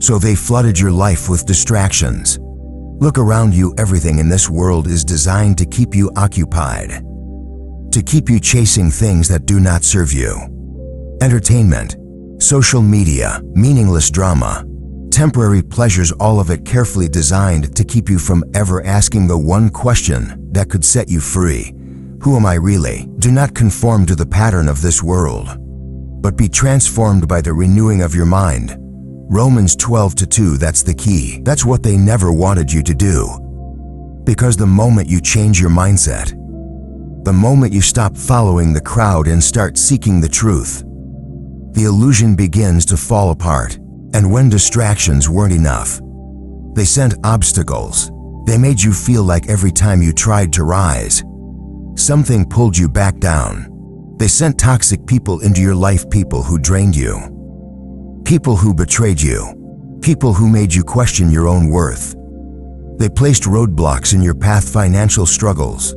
So they flooded your life with distractions. Look around you. Everything in this world is designed to keep you occupied, to keep you chasing things that do not serve you. Entertainment, social media, meaningless drama, temporary pleasures, all of it carefully designed to keep you from ever asking the one question that could set you free. Who am I really? Do not conform to the pattern of this world, but be transformed by the renewing of your mind. Romans 12:2, that's the key. That's what they never wanted you to do. Because the moment you change your mindset, the moment you stop following the crowd and start seeking the truth, the illusion begins to fall apart. And when distractions weren't enough, they sent obstacles. They made you feel like every time you tried to rise, something pulled you back down. They sent toxic people into your life, people who drained you, people who betrayed you, people who made you question your own worth. They placed roadblocks in your path: financial struggles,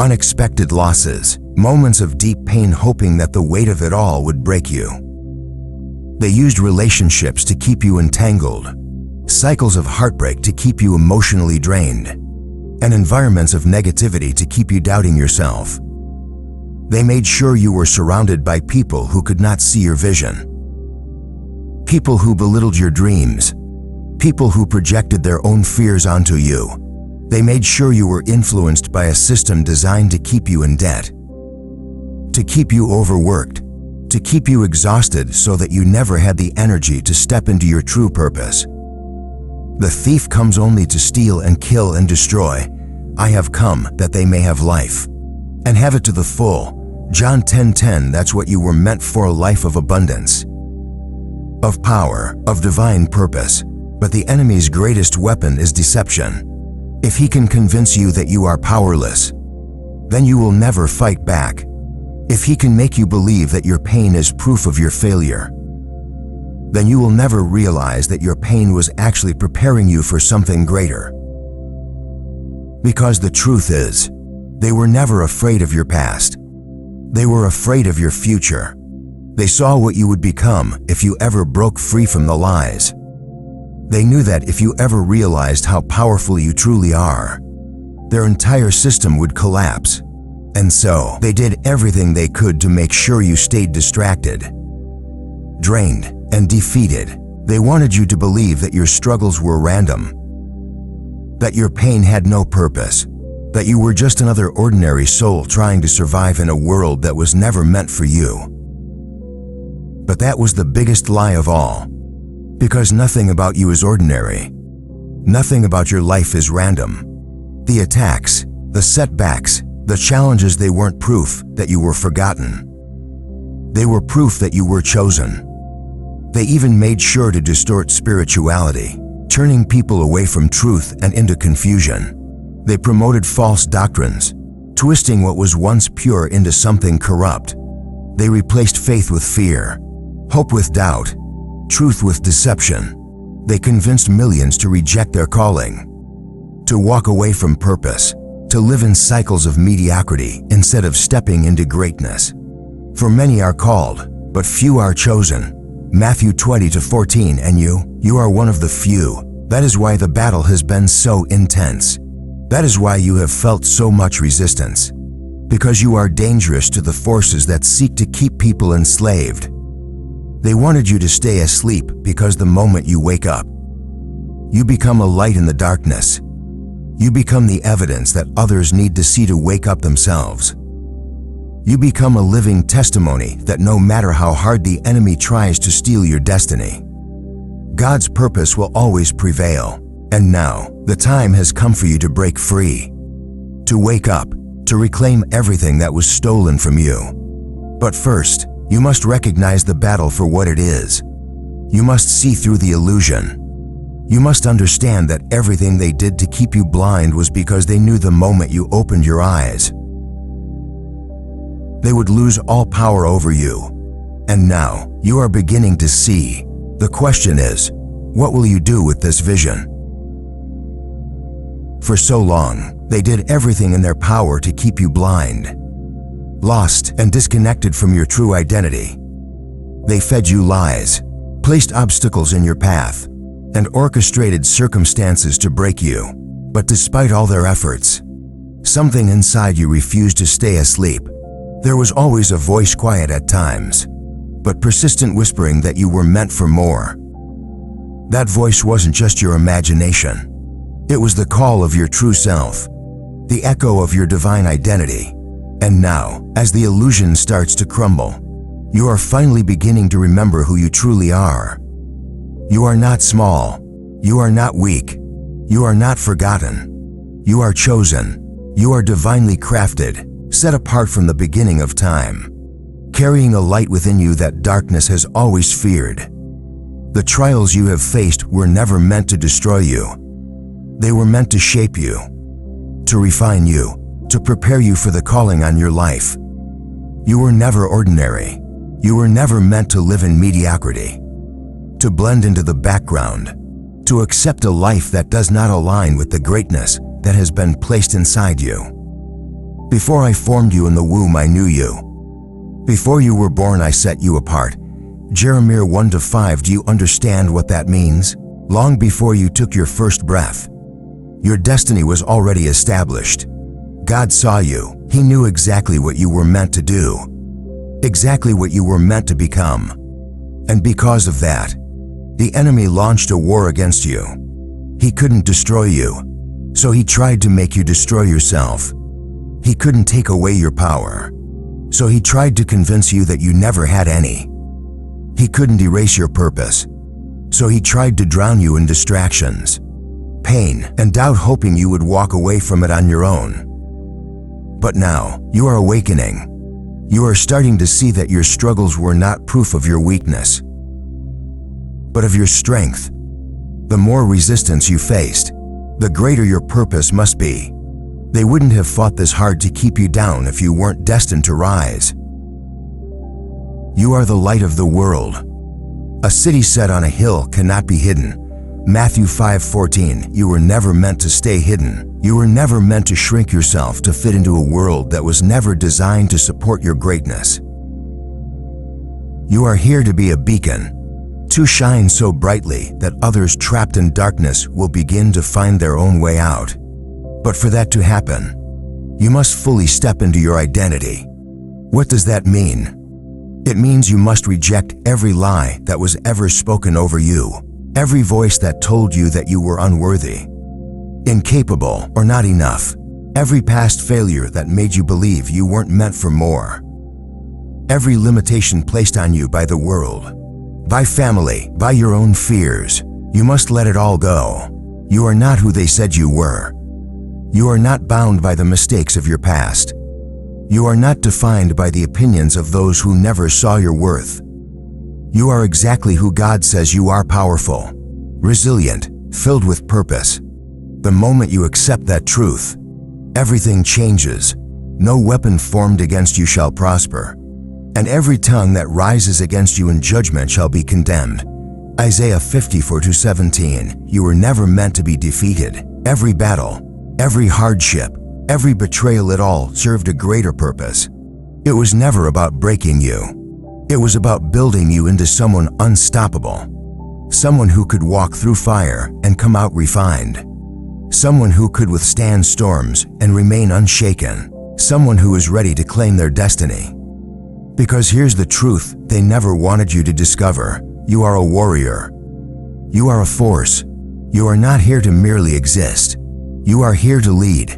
unexpected losses, moments of deep pain, hoping that the weight of it all would break you. They used relationships to keep you entangled, cycles of heartbreak to keep you emotionally drained, and environments of negativity to keep you doubting yourself. They made sure you were surrounded by people who could not see your vision, people who belittled your dreams, people who projected their own fears onto you. They made sure you were influenced by a system designed to keep you in debt, to keep you overworked, to keep you exhausted so that you never had the energy to step into your true purpose. The thief comes only to steal and kill and destroy. I have come that they may have life, and have it to the full. John 10:10. That's what you were meant for: a life of abundance, of power, of divine purpose. But the enemy's greatest weapon is deception. If he can convince you that you are powerless, then you will never fight back. If he can make you believe that your pain is proof of your failure, then you will never realize that your pain was actually preparing you for something greater. Because the truth is, they were never afraid of your past. They were afraid of your future. They saw what you would become if you ever broke free from the lies. They knew that if you ever realized how powerful you truly are, their entire system would collapse. And so, they did everything they could to make sure you stayed distracted, drained, and defeated. They wanted you to believe that your struggles were random, that your pain had no purpose, that you were just another ordinary soul trying to survive in a world that was never meant for you. But that was the biggest lie of all, because nothing about you is ordinary. Nothing about your life is random. The attacks, the setbacks, the challenges, they weren't proof that you were forgotten. They were proof that you were chosen. They even made sure to distort spirituality, turning people away from truth and into confusion. They promoted false doctrines, twisting what was once pure into something corrupt. They replaced faith with fear, hope with doubt, truth with deception. They convinced millions to reject their calling, to walk away from purpose, to live in cycles of mediocrity instead of stepping into greatness. For many are called, but few are chosen. Matthew 20:14. And you are one of the few. That is why the battle has been so intense. That is why you have felt so much resistance. Because you are dangerous to the forces that seek to keep people enslaved. They wanted you to stay asleep because the moment you wake up, you become a light in the darkness. You become the evidence that others need to see to wake up themselves. You become a living testimony that no matter how hard the enemy tries to steal your destiny, God's purpose will always prevail. And now, the time has come for you to break free, to wake up, to reclaim everything that was stolen from you. But first, you must recognize the battle for what it is. You must see through the illusion. You must understand that everything they did to keep you blind was because they knew the moment you opened your eyes, they would lose all power over you. And now, you are beginning to see. The question is, what will you do with this vision? For so long, they did everything in their power to keep you blind, lost and disconnected from your true identity. They fed you lies, placed obstacles in your path, and orchestrated circumstances to break you. But despite all their efforts, something inside you refused to stay asleep. There was always a voice, quiet at times, but persistent, whispering that you were meant for more. That voice wasn't just your imagination. It was the call of your true self, the echo of your divine identity. And now, as the illusion starts to crumble, you are finally beginning to remember who you truly are. You are not small. You are not weak. You are not forgotten. You are chosen. You are divinely crafted, set apart from the beginning of time, carrying a light within you that darkness has always feared. The trials you have faced were never meant to destroy you. They were meant to shape you, to refine you, to prepare you for the calling on your life. You were never ordinary. You were never meant to live in mediocrity, to blend into the background, to accept a life that does not align with the greatness that has been placed inside you. Before I formed you in the womb, I knew you. Before you were born, I set you apart. Jeremiah 1-5. Do you understand what that means? Long before you took your first breath, your destiny was already established. God saw you. He knew exactly what you were meant to do, exactly what you were meant to become. And because of that, the enemy launched a war against you. He couldn't destroy you, so he tried to make you destroy yourself. He couldn't take away your power, so he tried to convince you that you never had any. He couldn't erase your purpose, so he tried to drown you in distractions, pain, and doubt, hoping you would walk away from it on your own. But now, you are awakening. You are starting to see that your struggles were not proof of your weakness, but of your strength. The more resistance you faced, the greater your purpose must be. They wouldn't have fought this hard to keep you down if you weren't destined to rise. You are the light of the world. A city set on a hill cannot be hidden. Matthew 5:14. You were never meant to stay hidden. You were never meant to shrink yourself to fit into a world that was never designed to support your greatness. You are here to be a beacon, to shine so brightly that others trapped in darkness will begin to find their own way out. But for that to happen, you must fully step into your identity. What does that mean? It means you must reject every lie that was ever spoken over you, every voice that told you that you were unworthy, incapable, or not enough, every past failure that made you believe you weren't meant for more, every limitation placed on you by the world, by family, by your own fears. You must let it all go. You are not who they said you were. You are not bound by the mistakes of your past. You are not defined by the opinions of those who never saw your worth. You are exactly who God says you are: powerful, resilient, filled with purpose. The moment you accept that truth, everything changes. No weapon formed against you shall prosper, and every tongue that rises against you in judgment shall be condemned. Isaiah 54:17. You were never meant to be defeated. Every battle, every hardship, every betrayal, it all served a greater purpose. It was never about breaking you. It was about building you into someone unstoppable, someone who could walk through fire and come out refined, someone who could withstand storms and remain unshaken, someone who is ready to claim their destiny. Because here's the truth they never wanted you to discover: you are a warrior. You are a force. You are not here to merely exist. You are here to lead,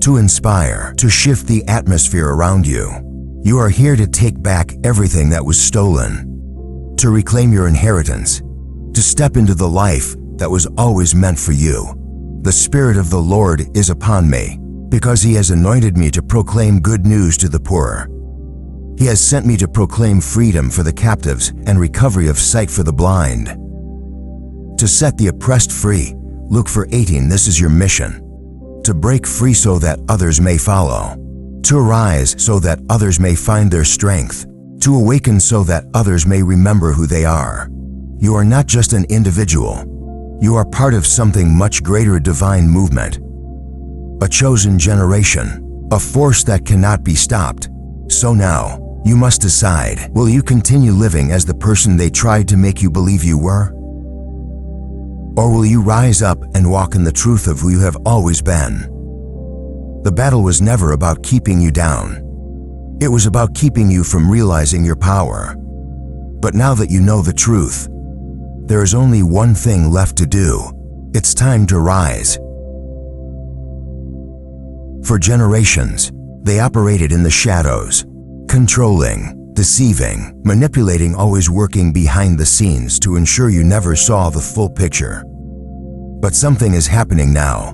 to inspire, to shift the atmosphere around you. You are here to take back everything that was stolen, to reclaim your inheritance, to step into the life that was always meant for you. The Spirit of the Lord is upon me, because He has anointed me to proclaim good news to the poor. He has sent me to proclaim freedom for the captives and recovery of sight for the blind, to set the oppressed free. Luke 4:18. This is your mission: to break free so that others may follow, to arise so that others may find their strength, to awaken so that others may remember who they are. You are not just an individual. You are part of something much greater, a divine movement, a chosen generation, a force that cannot be stopped. So now, you must decide: will you continue living as the person they tried to make you believe you were? Or will you rise up and walk in the truth of who you have always been? The battle was never about keeping you down. It was about keeping you from realizing your power. But now that you know the truth, there is only one thing left to do. It's time to rise. For generations, they operated in the shadows, controlling, deceiving, manipulating, always working behind the scenes to ensure you never saw the full picture. But something is happening now.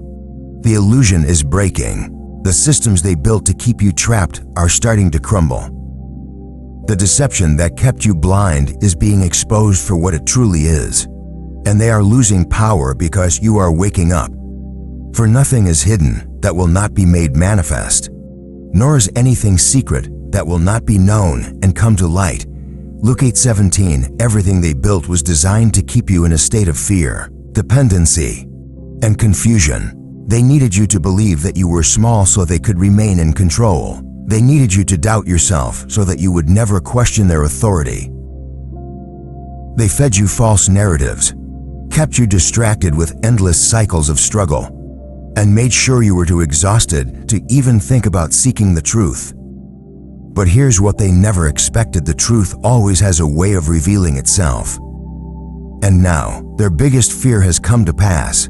The illusion is breaking. The systems they built to keep you trapped are starting to crumble. The deception that kept you blind is being exposed for what it truly is. And they are losing power because you are waking up. For nothing is hidden that will not be made manifest, nor is anything secret that will not be known and come to light. Luke 8:17. Everything they built was designed to keep you in a state of fear. dependency, and confusion. They needed you to believe that you were small so they could remain in control. They needed you to doubt yourself so that you would never question their authority. They fed you false narratives, kept you distracted with endless cycles of struggle, and made sure you were too exhausted to even think about seeking the truth. But here's what they never expected: the truth always has a way of revealing itself. And now, their biggest fear has come to pass.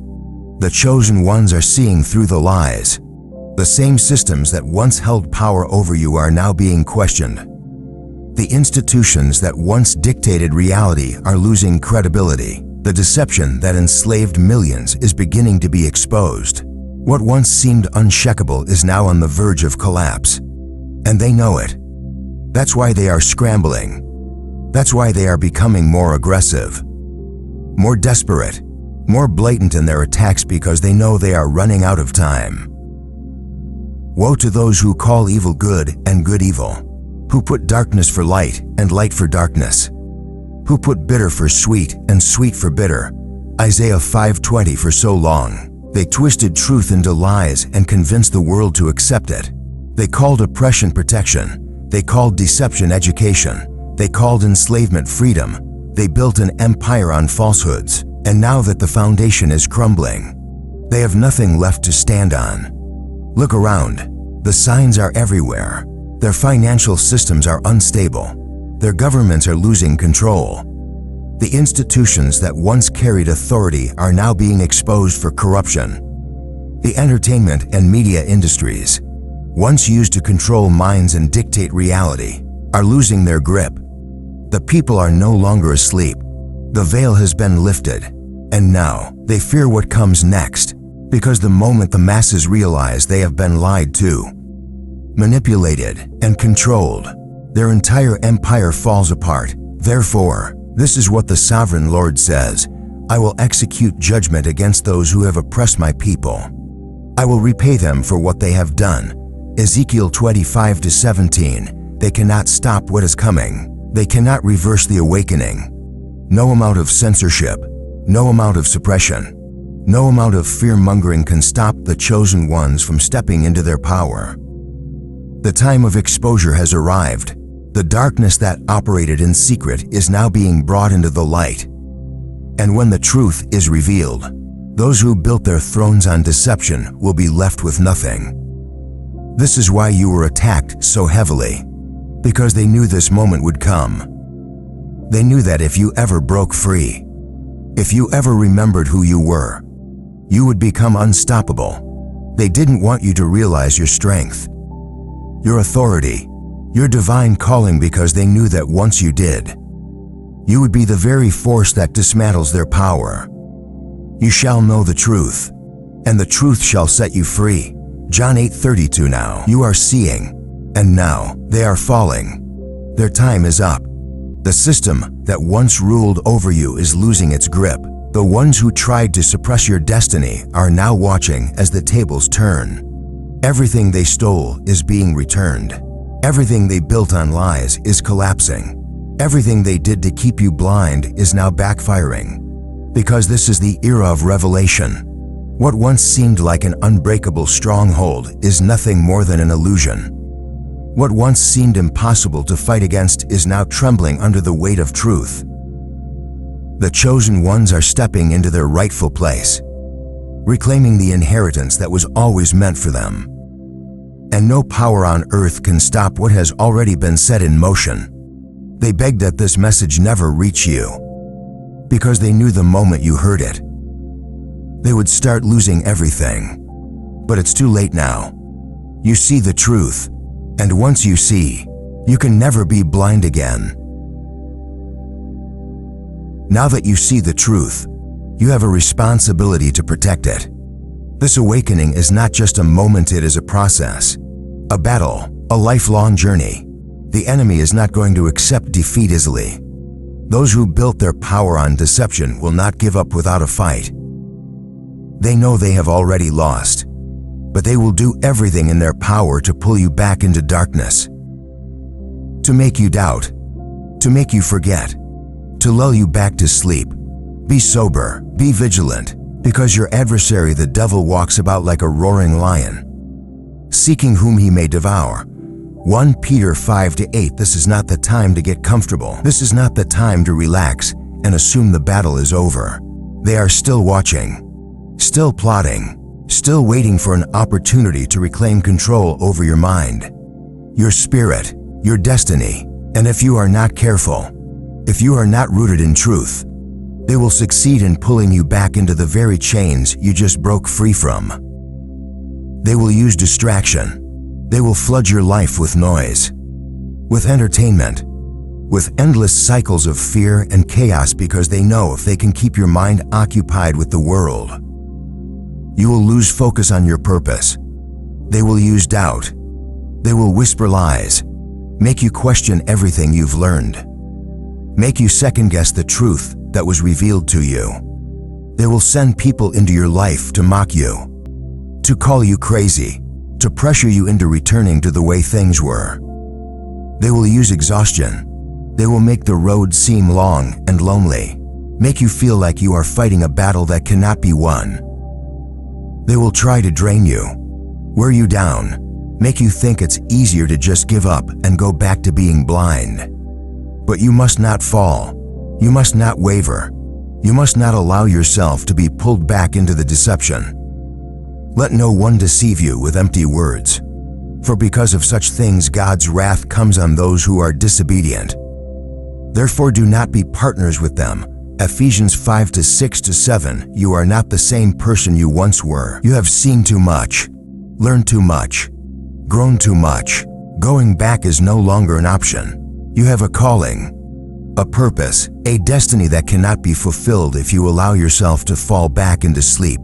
The chosen ones are seeing through the lies. The same systems that once held power over you are now being questioned. The institutions that once dictated reality are losing credibility. The deception that enslaved millions is beginning to be exposed. What once seemed unshakable is now on the verge of collapse. And they know it. That's why they are scrambling. That's why they are becoming more aggressive, more desperate, more blatant in their attacks, because they know they are running out of time. Woe to those who call evil good and good evil, who put darkness for light and light for darkness, who put bitter for sweet and sweet for bitter. Isaiah 5:20. For so long, they twisted truth into lies and convinced the world to accept it. They called oppression protection. They called deception education. They called enslavement freedom. They built an empire on falsehoods. And now that the foundation is crumbling, they have nothing left to stand on. Look around. The signs are everywhere. Their financial systems are unstable. Their governments are losing control. The institutions that once carried authority are now being exposed for corruption. The entertainment and media industries, once used to control minds and dictate reality, are losing their grip. The people are no longer asleep. The veil has been lifted, and now they fear what comes next, because the moment the masses realize they have been lied to, manipulated, and controlled, their entire empire falls apart. Therefore, this is what the Sovereign Lord says: I will execute judgment against those who have oppressed my people. I will repay them for what they have done. Ezekiel 25:17. They cannot stop what is coming. They cannot reverse the awakening. No amount of censorship, no amount of suppression, no amount of fear-mongering can stop the chosen ones from stepping into their power. The time of exposure has arrived. The darkness that operated in secret is now being brought into the light. And when the truth is revealed, those who built their thrones on deception will be left with nothing. This is why you were attacked so heavily, because they knew this moment would come. They knew that if you ever broke free, if you ever remembered who you were, you would become unstoppable. They didn't want you to realize your strength, your authority, your divine calling, because they knew that once you did, you would be the very force that dismantles their power. You shall know the truth, and the truth shall set you free. John 8:32. Now you are seeing, and now they are falling. Their time is up. The system that once ruled over you is losing its grip. The ones who tried to suppress your destiny are now watching as the tables turn. Everything they stole is being returned. Everything they built on lies is collapsing. Everything they did to keep you blind is now backfiring. Because this is the era of revelation. What once seemed like an unbreakable stronghold is nothing more than an illusion. What once seemed impossible to fight against is now trembling under the weight of truth. The chosen ones are stepping into their rightful place, reclaiming the inheritance that was always meant for them. And no power on earth can stop what has already been set in motion. They begged that this message never reach you, because they knew the moment you heard it, they would start losing everything. But it's too late now. You see the truth. And once you see, you can never be blind again. Now that you see the truth, you have a responsibility to protect it. This awakening is not just a moment, it is a process, a battle, a lifelong journey. The enemy is not going to accept defeat easily. Those who built their power on deception will not give up without a fight. They know they have already lost, but they will do everything in their power to pull you back into darkness, to make you doubt, to make you forget, to lull you back to sleep. Be sober, be vigilant, because your adversary the devil walks about like a roaring lion, seeking whom he may devour. 1 Peter 5-8. This is not the time to get comfortable. This is not the time to relax and assume the battle is over. They are still watching, still plotting, still waiting for an opportunity to reclaim control over your mind, your spirit, your destiny. And if you are not careful, if you are not rooted in truth, they will succeed in pulling you back into the very chains you just broke free from. They will use distraction. They will flood your life with noise, with entertainment, with endless cycles of fear and chaos, because they know if they can keep your mind occupied with the world, you will lose focus on your purpose. They will use doubt. They will whisper lies, make you question everything you've learned, make you second-guess the truth that was revealed to you. They will send people into your life to mock you, to call you crazy, to pressure you into returning to the way things were. They will use exhaustion. They will make the road seem long and lonely, make you feel like you are fighting a battle that cannot be won. They will try to drain you, wear you down, make you think it's easier to just give up and go back to being blind. But you must not fall. You must not waver. You must not allow yourself to be pulled back into the deception. Let no one deceive you with empty words, for because of such things God's wrath comes on those who are disobedient. Therefore do not be partners with them. Ephesians 5-6-7. You are not the same person you once were. You have seen too much, learned too much, grown too much. Going back is no longer an option. You have a calling, a purpose, a destiny that cannot be fulfilled if you allow yourself to fall back into sleep.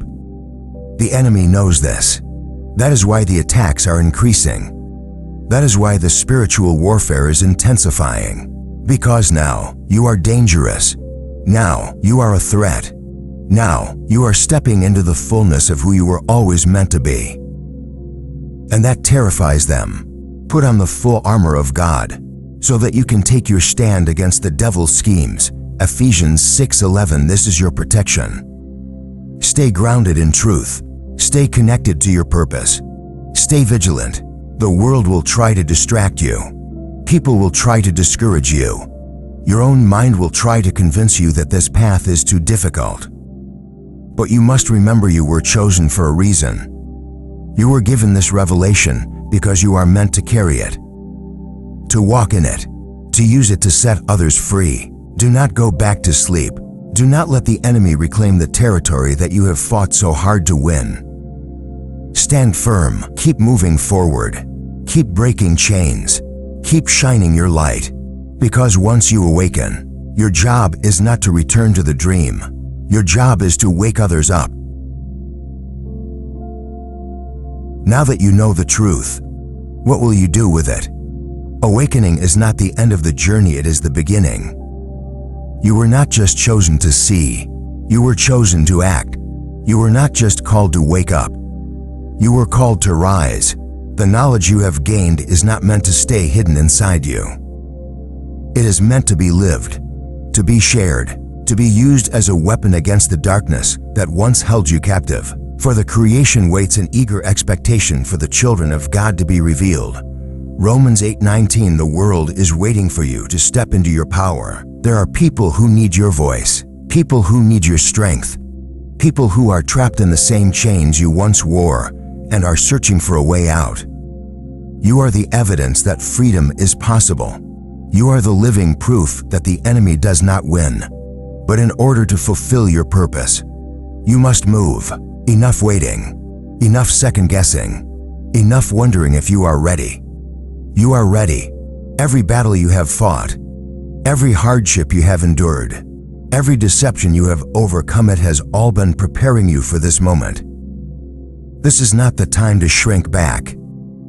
The enemy knows this. That is why the attacks are increasing. That is why the spiritual warfare is intensifying. Because now you are dangerous. Now you are a threat. Now you are stepping into the fullness of who you were always meant to be. And that terrifies them. Put on the full armor of God so that you can take your stand against the devil's schemes. Ephesians 6:11. This is your protection. Stay grounded in truth. Stay connected to your purpose. Stay vigilant. The world will try to distract you. People will try to discourage you. Your own mind will try to convince you that this path is too difficult. But you must remember you were chosen for a reason. You were given this revelation because you are meant to carry it, to walk in it, to use it to set others free. Do not go back to sleep. Do not let the enemy reclaim the territory that you have fought so hard to win. Stand firm. Keep moving forward. Keep breaking chains. Keep shining your light. Because once you awaken, your job is not to return to the dream. Your job is to wake others up. Now that you know the truth, what will you do with it? Awakening is not the end of the journey, it is the beginning. You were not just chosen to see, you were chosen to act. You were not just called to wake up, you were called to rise. The knowledge you have gained is not meant to stay hidden inside you. It is meant to be lived, to be shared, to be used as a weapon against the darkness that once held you captive. For the creation waits in eager expectation for the children of God to be revealed. Romans 8:19. The world is waiting for you to step into your power. There are people who need your voice, people who need your strength, people who are trapped in the same chains you once wore and are searching for a way out. You are the evidence that freedom is possible. You are the living proof that the enemy does not win. But in order to fulfill your purpose, you must move. Enough waiting, enough second-guessing, enough wondering if you are ready. You are ready. Every battle you have fought, every hardship you have endured, every deception you have overcome, it has all been preparing you for this moment. This is not the time to shrink back.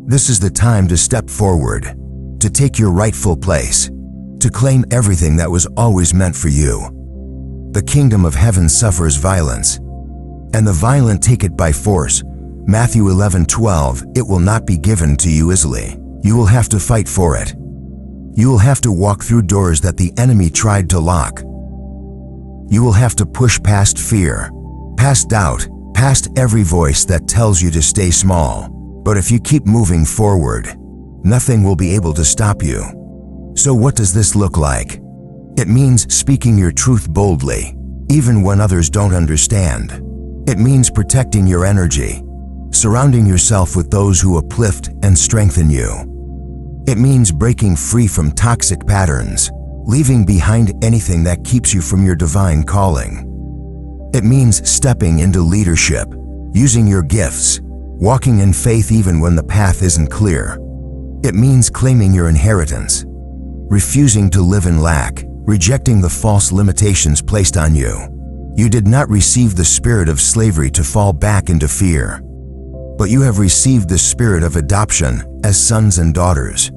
This is the time to step forward, to take your rightful place, to claim everything that was always meant for you. The kingdom of heaven suffers violence, and the violent take it by force. Matthew 11:12. It will not be given to you easily. You will have to fight for it. You will have to walk through doors that the enemy tried to lock. You will have to push past fear, past doubt, past every voice that tells you to stay small. But if you keep moving forward, nothing will be able to stop you. So what does this look like? It means speaking your truth boldly, even when others don't understand. It means protecting your energy, surrounding yourself with those who uplift and strengthen you. It means breaking free from toxic patterns, leaving behind anything that keeps you from your divine calling. It means stepping into leadership, using your gifts, walking in faith even when the path isn't clear. It means claiming your inheritance, refusing to live in lack, rejecting the false limitations placed on you. You did not receive the spirit of slavery to fall back into fear, but you have received the spirit of adoption as sons and daughters,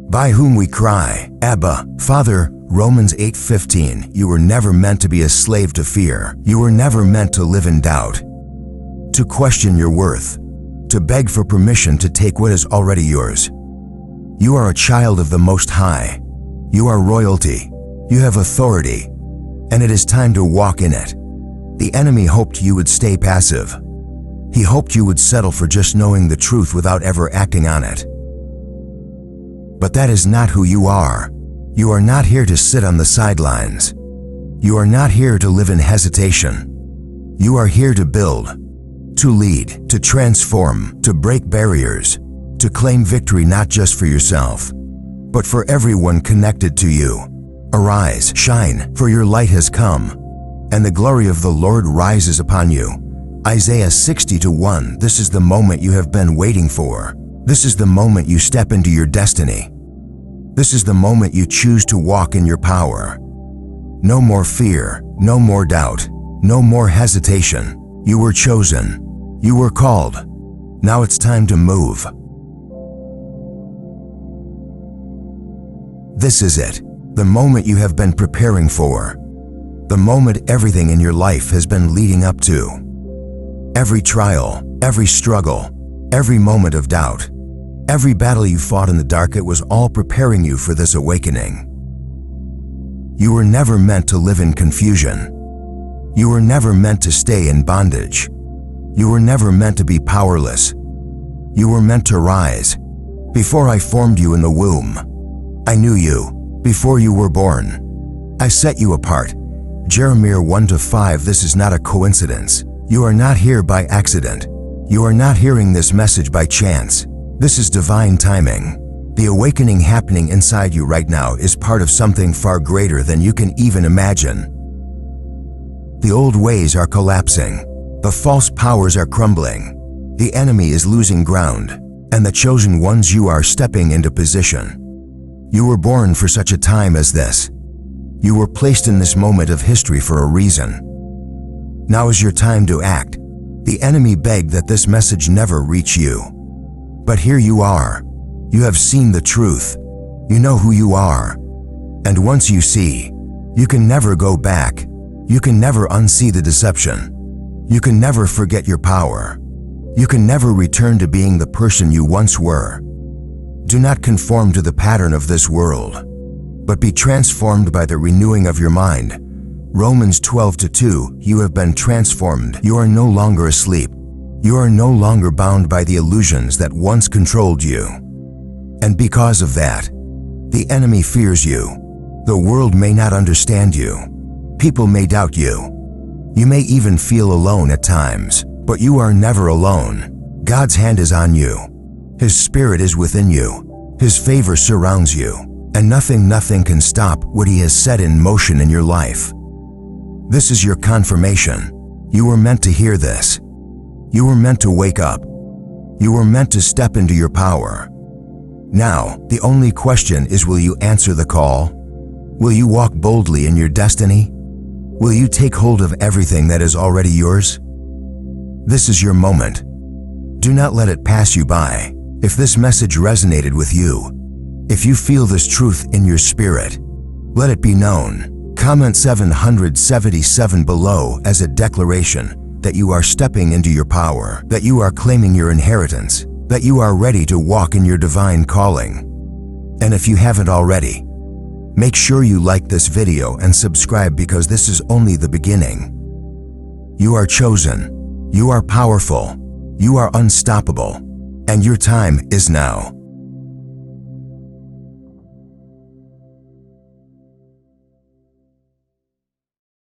by whom we cry, Abba, Father. Romans 8:15. You were never meant to be a slave to fear. You were never meant to live in doubt, to question your worth, to beg for permission to take what is already yours. You are a child of the Most High. You are royalty. You have authority, and it is time to walk in it. The enemy hoped you would stay passive. He hoped you would settle for just knowing the truth without ever acting on it. But that is not who you are. You are not here to sit on the sidelines. You are not here to live in hesitation. You are here to build, to lead, to transform, to break barriers, to claim victory not just for yourself, but for everyone connected to you. Arise, shine, for your light has come, and the glory of the Lord rises upon you. Isaiah 60:1. This is the moment you have been waiting for. This is the moment you step into your destiny. This is the moment you choose to walk in your power. No more fear, no more doubt, no more hesitation. You were chosen. You were called. Now it's time to move. This is it, the moment you have been preparing for. The moment everything in your life has been leading up to. Every trial, every struggle, every moment of doubt, every battle you fought in the dark, it was all preparing you for this awakening. You were never meant to live in confusion. You were never meant to stay in bondage. You were never meant to be powerless. You were meant to rise. Before I formed you in the womb, I knew you. Before you were born, I set you apart. Jeremiah 1:5. This is not a coincidence. You are not here by accident. You are not hearing this message by chance. This is divine timing. The awakening happening inside you right now is part of something far greater than you can even imagine. The old ways are collapsing. The false powers are crumbling. The enemy is losing ground, and the chosen ones, you are stepping into position. You were born for such a time as this. You were placed in this moment of history for a reason. Now is your time to act. The enemy begged that this message never reach you. But here you are. You have seen the truth. You know who you are. And once you see, you can never go back. You can never unsee the deception. You can never forget your power. You can never return to being the person you once were. Do not conform to the pattern of this world, but be transformed by the renewing of your mind. Romans 12:2. You have been transformed. You are no longer asleep. You are no longer bound by the illusions that once controlled you. And because of that, the enemy fears you. The world may not understand you. People may doubt you. You may even feel alone at times, but you are never alone. God's hand is on you. His Spirit is within you. His favor surrounds you, and nothing can stop what He has set in motion in your life. This is your confirmation. You were meant to hear this. You were meant to wake up. You were meant to step into your power. Now, the only question is, will you answer the call? Will you walk boldly in your destiny? Will you take hold of everything that is already yours? This is your moment. Do not let it pass you by. If this message resonated with you, if you feel this truth in your spirit, let it be known. Comment 777 below as a declaration that you are stepping into your power, that you are claiming your inheritance, that you are ready to walk in your divine calling. And if you haven't already, Make sure you like this video and subscribe because this is only the beginning. You are chosen. You are powerful. You are unstoppable. And your time is now.